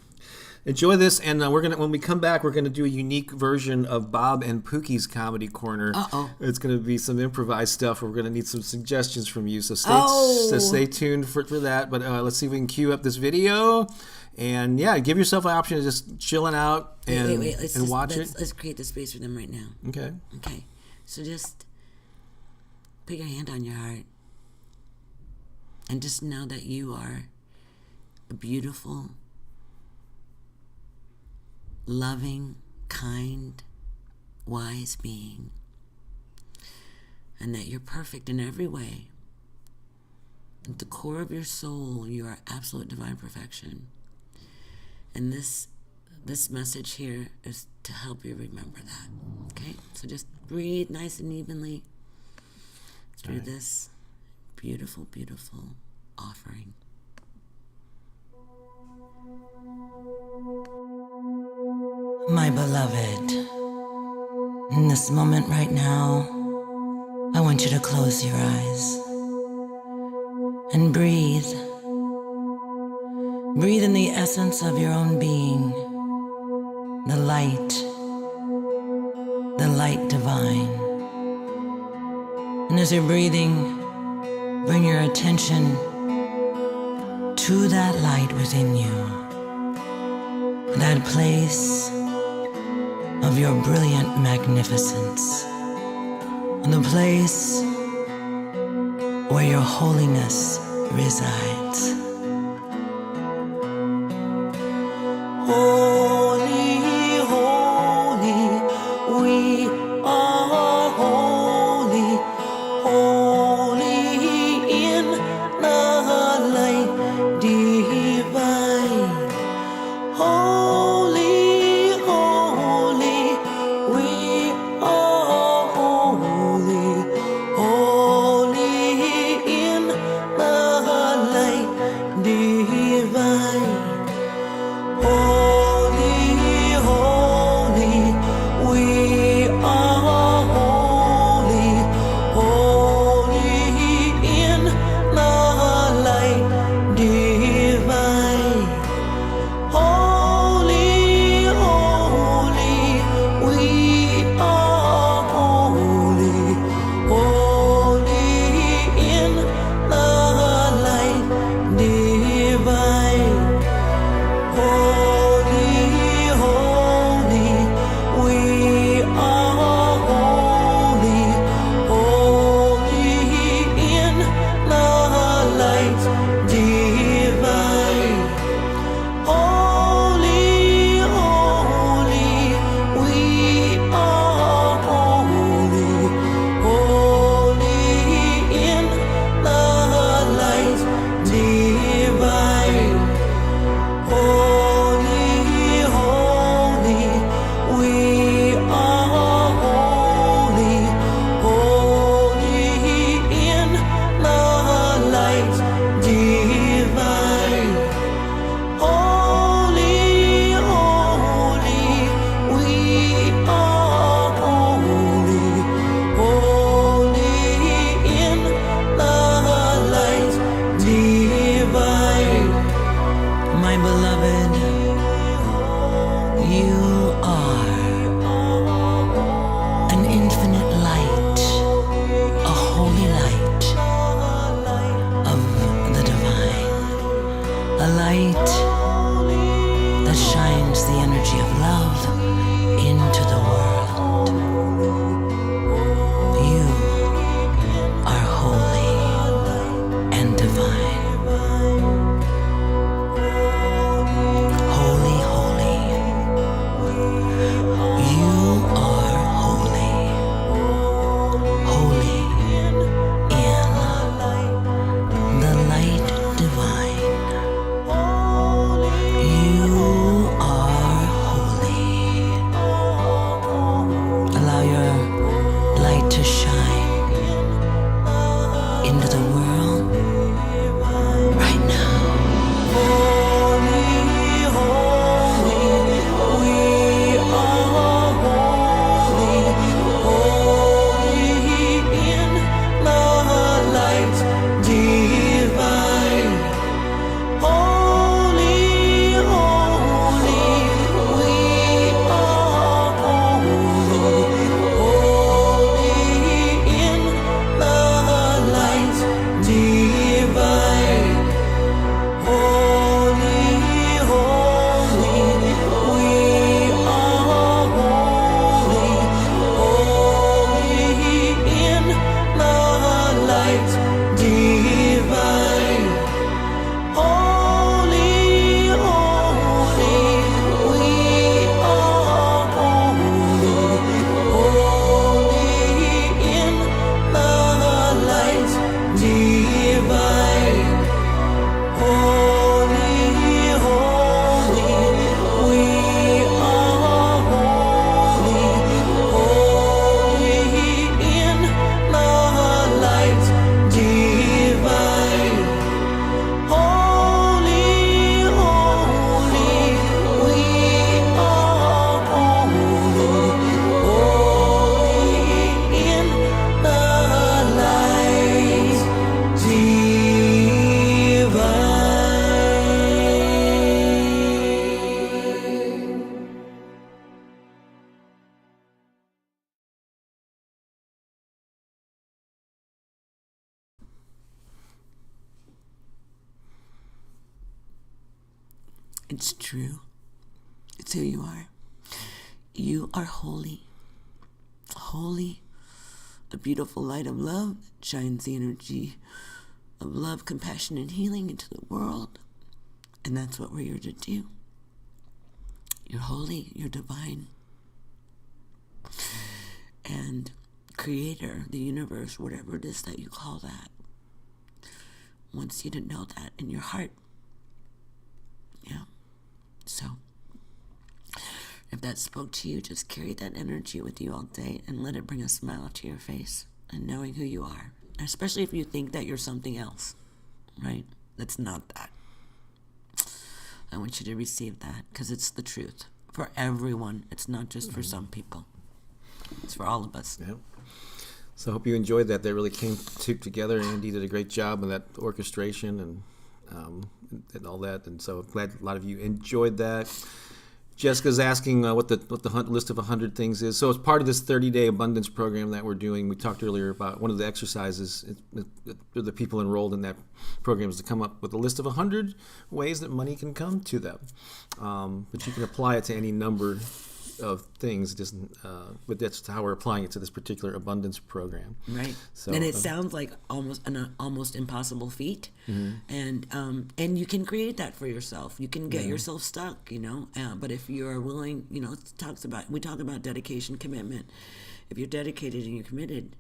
Enjoy this, and when we come back, we're gonna do a unique version of Bob and Pooki's Comedy Corner. It's gonna be some improvised stuff. We're gonna need some suggestions from you, so stay tuned for that. But let's see if we can cue up this video, and give yourself an option of just chilling out and watch it. Let's create the space for them right now. Okay. Okay. So just put your hand on your heart, and just know that you are a beautiful, loving, kind, wise being, and that you're perfect in every way. At the core of your soul, you are absolute divine perfection. And this message here is to help you remember that. Okay? So just breathe nice and evenly through this beautiful, beautiful offering. My beloved, in this moment right now, I want you to close your eyes and breathe. Breathe in the essence of your own being, the light divine. And as you're breathing, bring your attention to that light within you. That place of your brilliant magnificence, and the place where your holiness resides. Holy, holy, we are holy, holy in the light divine. Holy, holy, we are holy, holy in the light divine. Holy, It's true. It's who you are. You are holy. Holy. A beautiful light of love shines the energy of love, compassion, and healing into the world. And that's what we're here to do. You're holy. You're divine. And Creator, the universe, whatever it is that you call that, wants you to know that in your heart. Yeah. So, if that spoke to you, just carry that energy with you all day and let it bring a smile to your face and knowing who you are. Especially if you think that you're something else, right? That's not that. I want you to receive that because it's the truth for everyone. It's not just for some people. It's for all of us. Yeah. So I hope you enjoyed that. That really came together. Andy did a great job of that orchestration and all that. And so glad a lot of you enjoyed that. Jessica's asking what the list of 100 things is. So it's part of this 30-day abundance program that we're doing. We talked earlier about one of the exercises. The people enrolled in that program is to come up with a list of 100 ways that money can come to them. But you can apply it to any number of things. It doesn't, but that's how we're applying it to this particular abundance program. Right. So, and it sounds like an almost impossible feat. Mm-hmm. And you can create that for yourself. You can get yourself stuck, but if you're willing, we talk about dedication, commitment. If you're dedicated and you're committed,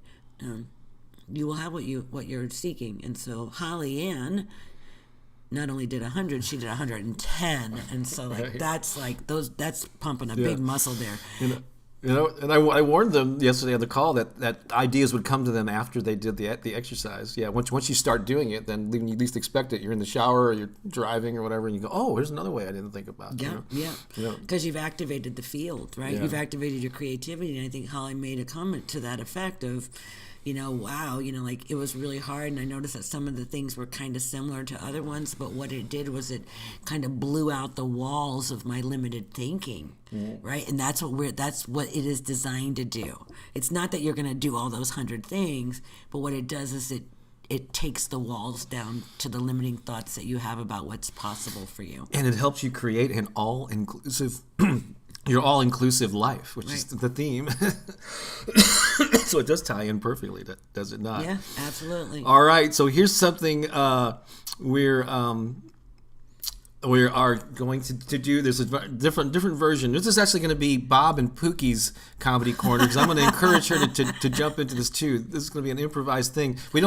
you will have what you're seeking. And so Holly Ann not only did 100, she did 110, and so that's pumping a big muscle there. And I warned them yesterday on the call that ideas would come to them after they did the exercise. Yeah, once you start doing it, then when you least expect it, you're in the shower or you're driving or whatever, and you go, oh, here's another way I didn't think about. Yeah. Because you've activated the field, right? Yeah. You've activated your creativity, and I think Holly made a comment to that effect of, wow, like it was really hard, and I noticed that some of the things were kind of similar to other ones, but what it did was it kind of blew out the walls of my limited thinking, right? And that's what it is designed to do. It's not that you're going to do all those 100 things, but what it does is it takes the walls down to the limiting thoughts that you have about what's possible for you. And it helps you create an all-inclusive your all-inclusive life, which is the theme. So it does tie in perfectly, does it not? Yeah, absolutely. All right, so here's something we are going to do. There's a different version. This is actually going to be Bob and Pooki's comedy corner because I'm going to encourage her to jump into this too. This is going to be an improvised thing. I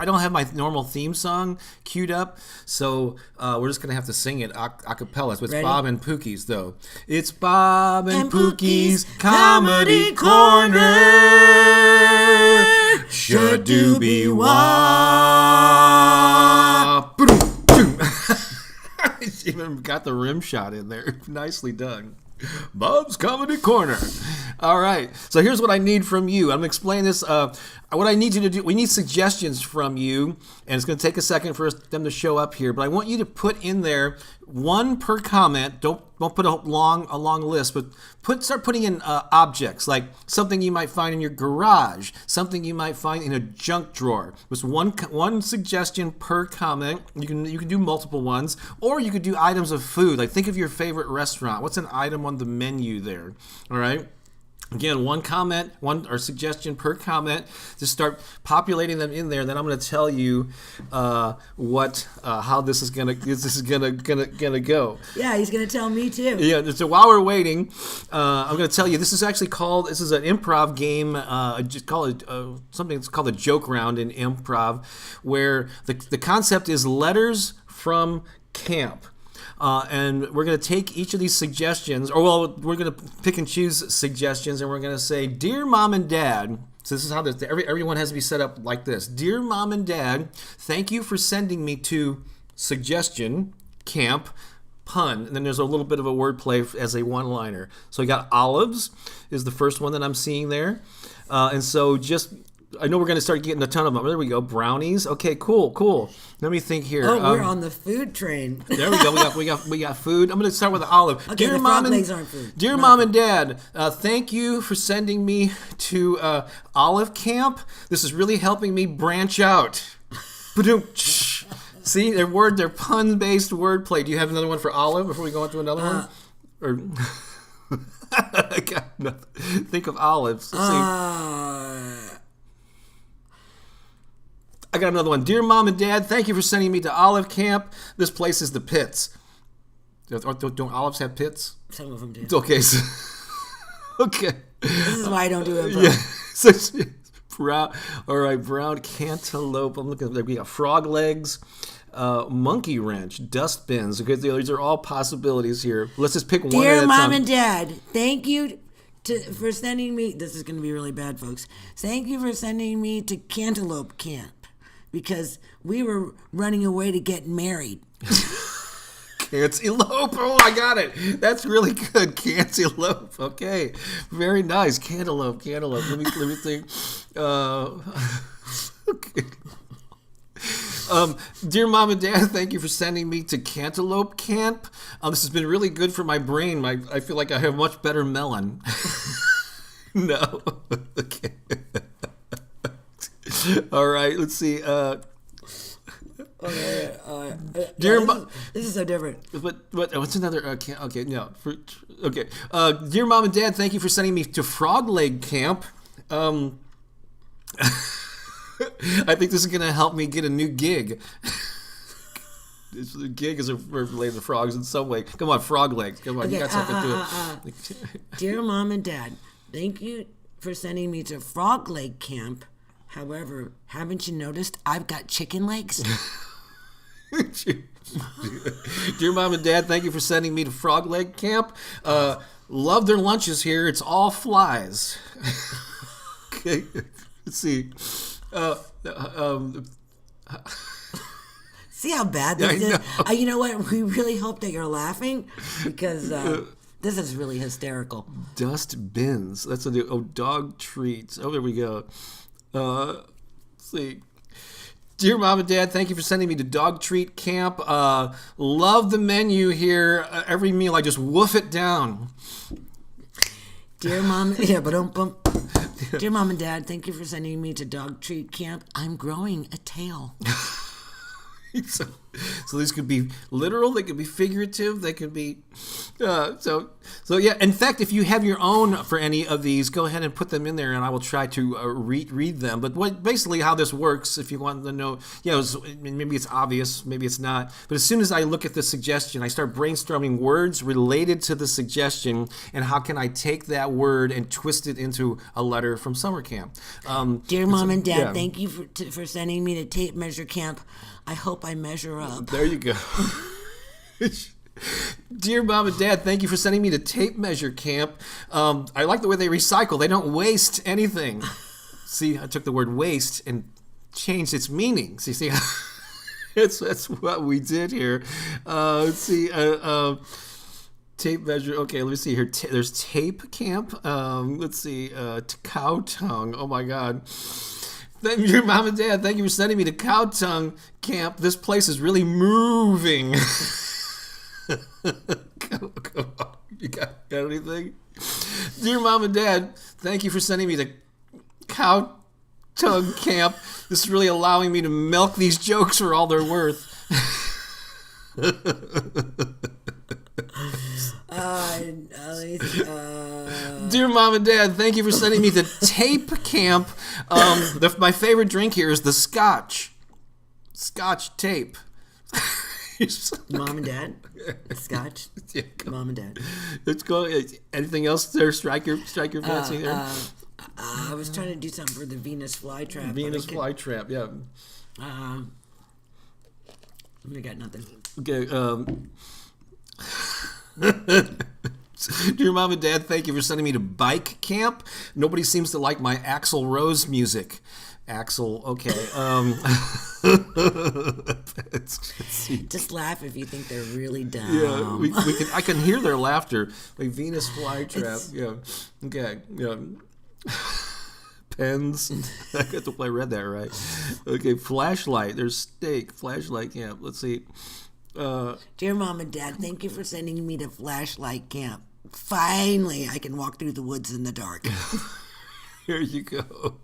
don't have my normal theme song queued up, so we're just going to have to sing it a cappella. So it's Ready? Bob and Pooki's though. It's Bob and Pooki's comedy corner. Shadooby wah. Even got the rim shot in there. Nicely done. Bob's Comedy Corner. All right. So here's what I need from you. I'm going to explain this. What I need you to do, we need suggestions from you, and it's going to take a second for them to show up here, but I want you to put in there one per comment. Don't put a long list, but start putting in objects, like something you might find in your garage, something you might find in a junk drawer. Just one suggestion per comment. You can do multiple ones, or you could do items of food. Like think of your favorite restaurant. What's an item on the menu there? All right. Again, one comment, or suggestion per comment. Just start populating them in there. Then I'm going to tell you how this is gonna go. Yeah, he's going to tell me too. Yeah. So while we're waiting, I'm going to tell you this is an improv game. Just call it something that's called a joke round in improv, where the concept is letters from camp. And we're going to take each of these suggestions, we're going to pick and choose suggestions, and we're going to say, Dear Mom and Dad, so this is how everyone has to be set up like this. Dear Mom and Dad, thank you for sending me to suggestion, camp, pun, and then there's a little bit of a wordplay as a one-liner. So we got olives is the first one that I'm seeing there. And so I know we're going to start getting a ton of them. There we go. Brownies. Okay, cool. Let me think here. Oh, we're on the food train. There we go. We got food. I'm going to start with the olive. Okay, Dear Mom and legs aren't food. Dear Mom and Dad, thank you for sending me to olive camp. This is really helping me branch out. See, they're pun-based wordplay. Do you have another one for Olive before we go on to another one? Or I got nothing. Think of olives. Let's see. I got another one. Dear Mom and Dad, thank you for sending me to Olive Camp. This place is the pits. Don't olives have pits? Some of them do. Okay. Okay. This is why I don't do improv. Yeah. So, brown. All right. Brown cantaloupe. I'm looking at. We got frog legs, monkey wrench, dust bins. Okay, these are all possibilities here. Let's just pick one. Dear Mom and Dad, thank you for sending me. This is going to be really bad, folks. Thank you for sending me to Cantaloupe Camp because we were running away to get married. Cantaloupe. Oh, I got it. That's really good. Cantaloupe. Okay. Very nice. Cantaloupe. Let me think. Okay. Dear Mom and Dad, thank you for sending me to Cantaloupe Camp. This has been really good for my brain. I feel like I have much better melon. No. Okay. All right. Let's see. Dear this is so different. But what's another? Okay, no. Okay. Dear Mom and Dad, thank you for sending me to Frog Leg Camp. I think this is going to help me get a new gig. This gig is related to frogs in some way. Come on, frog legs. Come on, you got something to it. Dear Mom and Dad, thank you for sending me to Frog Leg Camp. However, haven't you noticed I've got chicken legs? Dear Mom and Dad, thank you for sending me to Frog Leg Camp. Love their lunches here. It's all flies. Okay, let's see. See how bad this is? You know what? We really hope that you're laughing because this is really hysterical. Dust bins. That's a new. Oh, dog treats. Oh, there we go. Let's see. Dear Mom and Dad, thank you for sending me to Dog Treat Camp. Love the menu here. Every meal, I just woof it down. Dear Mom, Dear Mom and Dad, thank you for sending me to Dog Treat Camp. I'm growing a tail. So these could be literal, they could be figurative, they could be so yeah. In fact, if you have your own for any of these, go ahead and put them in there, and I will try to read them. But basically how this works, if you want to know, maybe it's obvious, maybe it's not. But as soon as I look at the suggestion, I start brainstorming words related to the suggestion, and how can I take that word and twist it into a letter from summer camp. Dear Mom and Dad, thank you for sending me to tape measure camp. I hope I measure up. There you go. Dear Mom and Dad, thank you for sending me to tape measure camp. I like the way they recycle. They don't waste anything. See, I took the word waste and changed its meaning. See, that's what we did here. Let's see. Tape measure. Okay, let me see here. There's tape camp. Let's see. Cow tongue. Oh my God. Dear Mom and Dad, thank you for sending me to Cow Tongue Camp. This place is really moving. Come on. You got anything? Dear Mom and Dad, thank you for sending me to Cow Tongue Camp. This is really allowing me to milk these jokes for all they're worth. Dear Mom and Dad, thank you for sending me to Tape Camp. My favorite drink here is the Scotch tape. Mom and Dad, Scotch. Yeah, Mom and Dad. Let's go. Anything else there? Strike your fancy there. I was trying to do something for the Venus flytrap. Flytrap. Yeah. I got nothing. Okay. Dear Mom and Dad, thank you for sending me to Bike Camp. Nobody seems to like my Axl Rose music. Axl, okay. Just laugh if you think they're really dumb. Yeah, I can hear their laughter. Like Venus flytrap. Yeah. Okay. Yeah. Pens. I got to play. Read that right. Okay. Flashlight. There's steak. Flashlight camp. Let's see. Dear Mom and Dad, thank you for sending me to Flashlight Camp. Finally, I can walk through the woods in the dark. Here you go.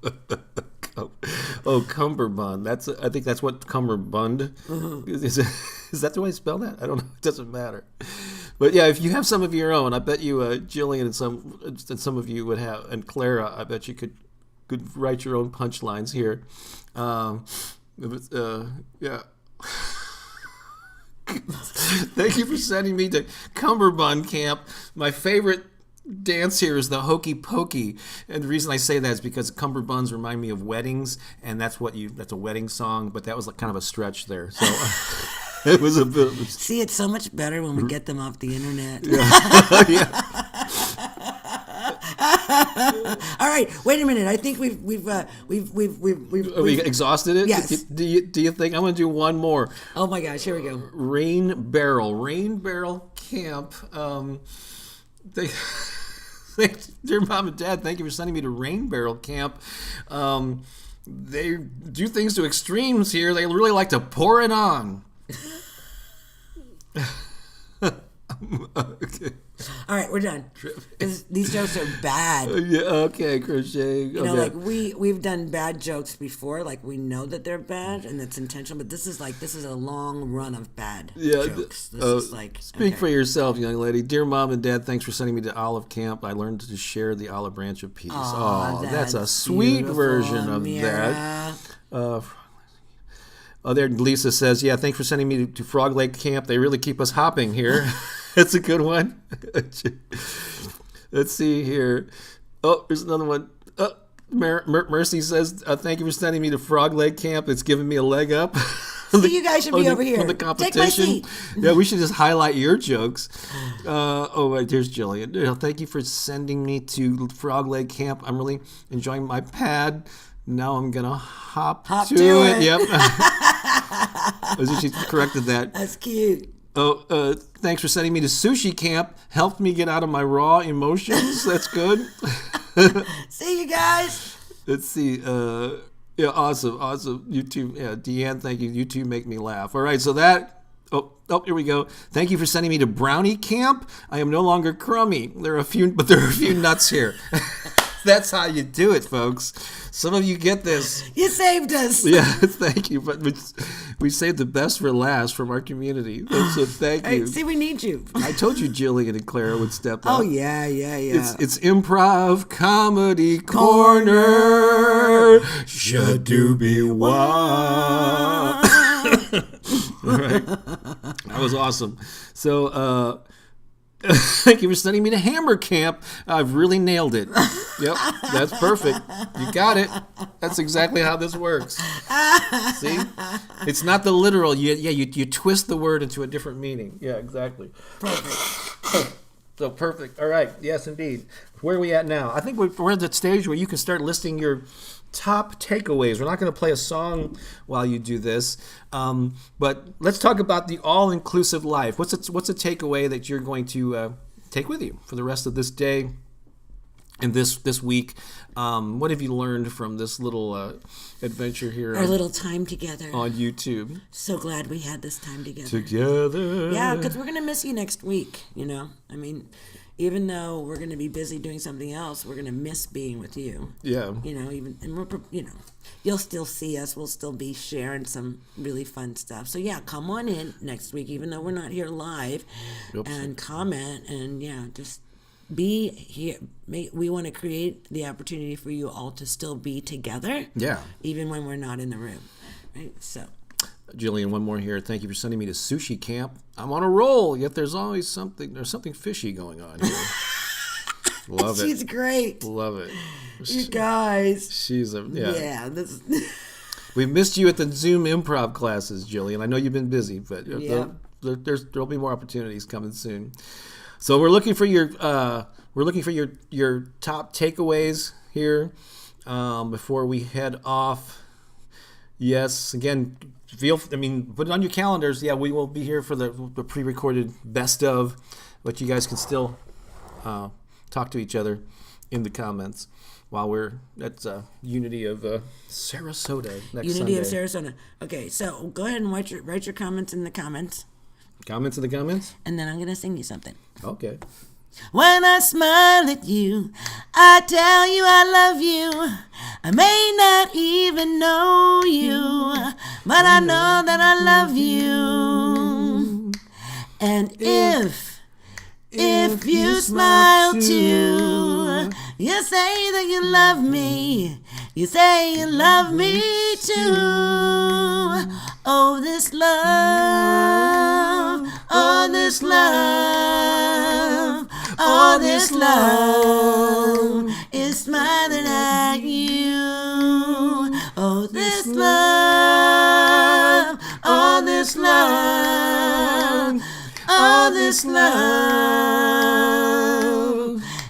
Oh, cummerbund. I think that's what cummerbund is. That the way I spell that? I don't know. It doesn't matter. But yeah, if you have some of your own, I bet you, Jillian, and some of you would have, and Clara, I bet you could write your own punchlines here. Yeah. Thank you for sending me to Cummerbund Camp. My favorite dance here is the hokey pokey, and the reason I say that is because cummerbunds remind me of weddings, and that's a wedding song, but that was like kind of a stretch there, so it was a bit of a... See, it's so much better when we get them off the internet. Yeah. All right, wait a minute. I think we've We exhausted it. Yes. Do you think I'm going to do one more? Oh my gosh, here we go. Rain Barrel Camp. Dear Mom and Dad, thank you for sending me to Rain Barrel Camp. They do things to extremes here. They really like to pour it on. Okay. All right, we're done. 'Cause these jokes are bad. Yeah. Okay. Crochet. You know, like we've done bad jokes before. Like we know that they're bad and it's intentional. But this is a long run of bad jokes. This is like speak for yourself, young lady. Dear Mom and Dad, thanks for sending me to Olive Camp. I learned to share the olive branch of peace. Oh, that's a sweet version of that. There Lisa says, yeah, thanks for sending me to Frog Lake Camp. They really keep us hopping here. That's a good one. Let's see here. Oh, there's another one. Mercy says, thank you for sending me to Frog Lake Camp. It's giving me a leg up. So you guys should be over here. For the competition. Take my seat. Yeah, we should just highlight your jokes. Wait, there's Jillian. Thank you for sending me to Frog Lake Camp. I'm really enjoying my pad. Now I'm going to hop to it. Yep. She corrected that. That's cute. Oh, thanks for sending me to Sushi Camp. Helped me get out of my raw emotions. That's good. See you guys. Let's see. Yeah, awesome. You two, yeah, Deanne, thank you. You two make me laugh. All right, so that... Oh, here we go. Thank you for sending me to Brownie Camp. I am no longer crummy. There are a few nuts here. That's how you do it, folks. Some of you get this. You saved us. Yeah, thank you. But we saved the best for last from our community. So thank you. See, we need you. I told you Jillian and Clara would step up. Oh, yeah. It's Improv Comedy Corner. Shadooby-wah. All right. That was awesome. So, thank you for sending me to Hammer Camp. I've really nailed it. Yep, that's perfect. You got it. That's exactly how this works. See? It's not the literal. You twist the word into a different meaning. Yeah, exactly. Perfect. So perfect. All right. Yes, indeed. Where are we at now? I think we're at that stage where you can start listing your top takeaways. We're not going to play a song while you do this, but let's talk about the all-inclusive life. What's a takeaway that you're going to take with you for the rest of this day and this week? What have you learned from this little adventure here? Our little time together on YouTube. So glad we had this time together. Yeah, because we're going to miss you next week. You know, I mean, even though we're going to be busy doing something else, we're going to miss being with you. Yeah. You know, you'll still see us. We'll still be sharing some really fun stuff. So yeah, come on in next week, even though we're not here live, and comment and just be here. We want to create the opportunity for you all to still be together. Yeah. Even when we're not in the room, right? So. Jillian, one more here. Thank you for sending me to Sushi Camp. I'm on a roll, yet there's always something fishy going on here. Love it. She's great. Love it. You guys. She's We missed you at the Zoom improv classes, Jillian. I know you've been busy, but there'll be more opportunities coming soon. So we're looking for your top takeaways here before we head off. Yes, again, put it on your calendars. Yeah, we will be here for the pre-recorded best of, but you guys can still talk to each other in the comments while we're at Unity of Sarasota next Sunday. Unity of Sarasota. Okay, so go ahead and write your comments in the comments. Comments in the comments? And then I'm going to sing you something. Okay. When I smile at you, I tell you I love you. I may not even know you, but I know that I love you. And if you smile too, you say that you love me. You say you love me too. Oh, this love, oh, this love, oh, this love is smiling at you. Oh, this love, oh, this love, oh, this love.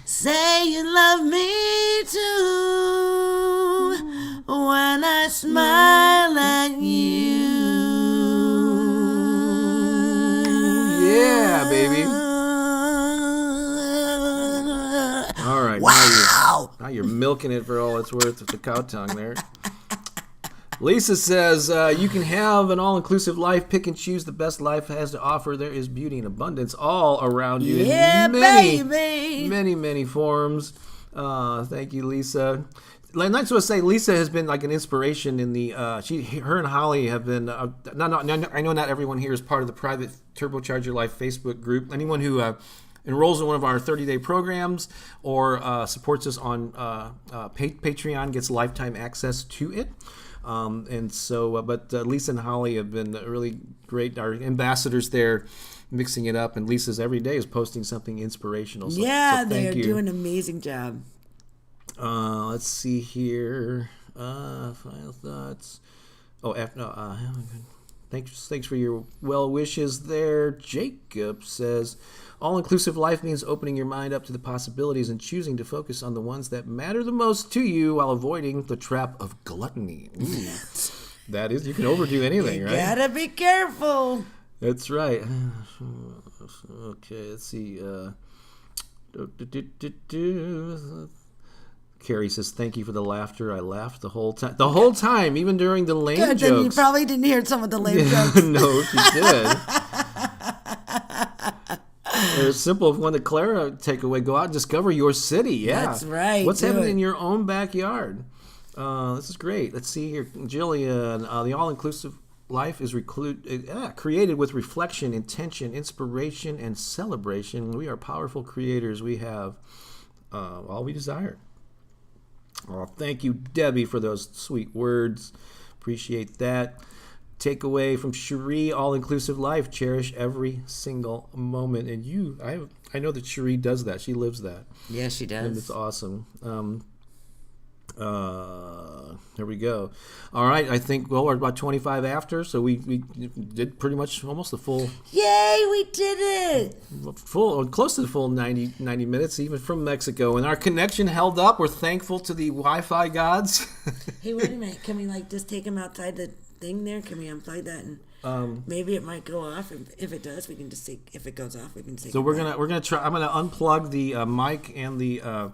Say you love me too when I smile at you. Yeah, baby. All right. Wow. Now you're milking it for all it's worth with the cow tongue there. Lisa says, you can have an all-inclusive life. Pick and choose the best life has to offer. There is beauty and abundance all around you Yeah, in many, baby. many forms. Thank you, Lisa. I just want to say Lisa has been like an inspiration in the her and Holly have been I know not everyone here is part of the private Turbocharge Your Life Facebook group. Anyone who enrolls in one of our 30-day programs or supports us on Patreon gets lifetime access to it. But Lisa and Holly have been really great, our ambassadors there, mixing it up. And Lisa's every day is posting something inspirational. So, Yeah, so they're thank you. doing an amazing job. Let's see here. Final thoughts. Thanks for your well wishes there. Jacob says, all-inclusive life means opening your mind up to the possibilities and choosing to focus on the ones that matter the most to you while avoiding the trap of gluttony. Ooh. That is, you can overdo anything, You right? gotta be careful. That's right. Okay, let's see. Carrie says, thank you for the laughter. I laughed the whole time. The whole time, even during the lame Good, jokes. then you probably didn't hear some of the lame jokes. No, she did. There's a simple one that Clara takeaway. Go out and discover your city. Yeah. That's right. What's Do happening it. in your own backyard? This is great. Let's see here. Jillian, the all-inclusive life is created with reflection, intention, inspiration, and celebration. We are powerful creators. We have all we desire. Oh, thank you, Debbie, for those sweet words. Appreciate that. Takeaway from Cherie, all-inclusive life. Cherish every single moment. And I know that Cherie does that. She lives that. Yes, she And does. it's awesome. There we go. All right, I think, we're about 25 after, so we did pretty much almost the full, Yay, we did it. close to the full 90 minutes, even from Mexico. And our connection held up. We're thankful to the Wi-Fi gods. Hey, wait a minute. Can we just take him outside the thing there? Can we unplug that and maybe it might go off? If it does, we can just take. If it goes off, we can take. So it we're back. gonna try. I'm gonna unplug the mic and the.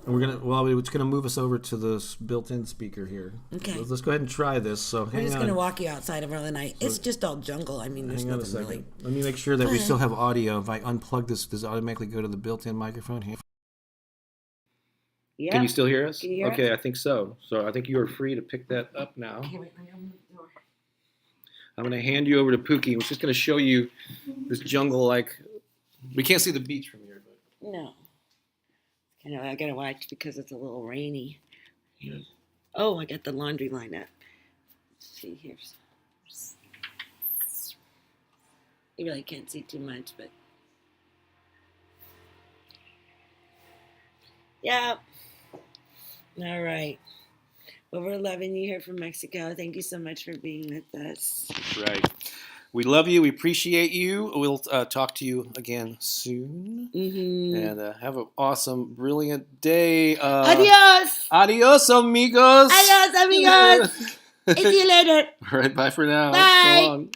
And it's gonna move us over to this built-in speaker here. Okay. So let's go ahead and try this. So We're hang just on. gonna walk you outside of the night. It's just all jungle. I mean, there's Hang on a nothing second. really. Let me make sure that we ahead. still have audio. If I unplug this, does it automatically go to the built-in microphone here? Yeah. Can you still hear us? Can you hear Okay, I think so. So I think you are free to pick that up now. Okay, wait, let me open the door. I'm going to hand you over to Pooki. I'm just going to show you this jungle. We can't see the beach from here, but No. I gotta watch because it's a little rainy. Yes. Oh, I got the laundry line up. Let's see here. You really can't see too much, but yeah. All right. Well, we're loving you here from Mexico. Thank you so much for being with us. that's right. We love you. We appreciate you. We'll talk to you again soon. Mm-hmm. And have an awesome, brilliant day. Adios. Adios, amigos. Adios, amigos. See you later. All right, bye for now. Bye. So long.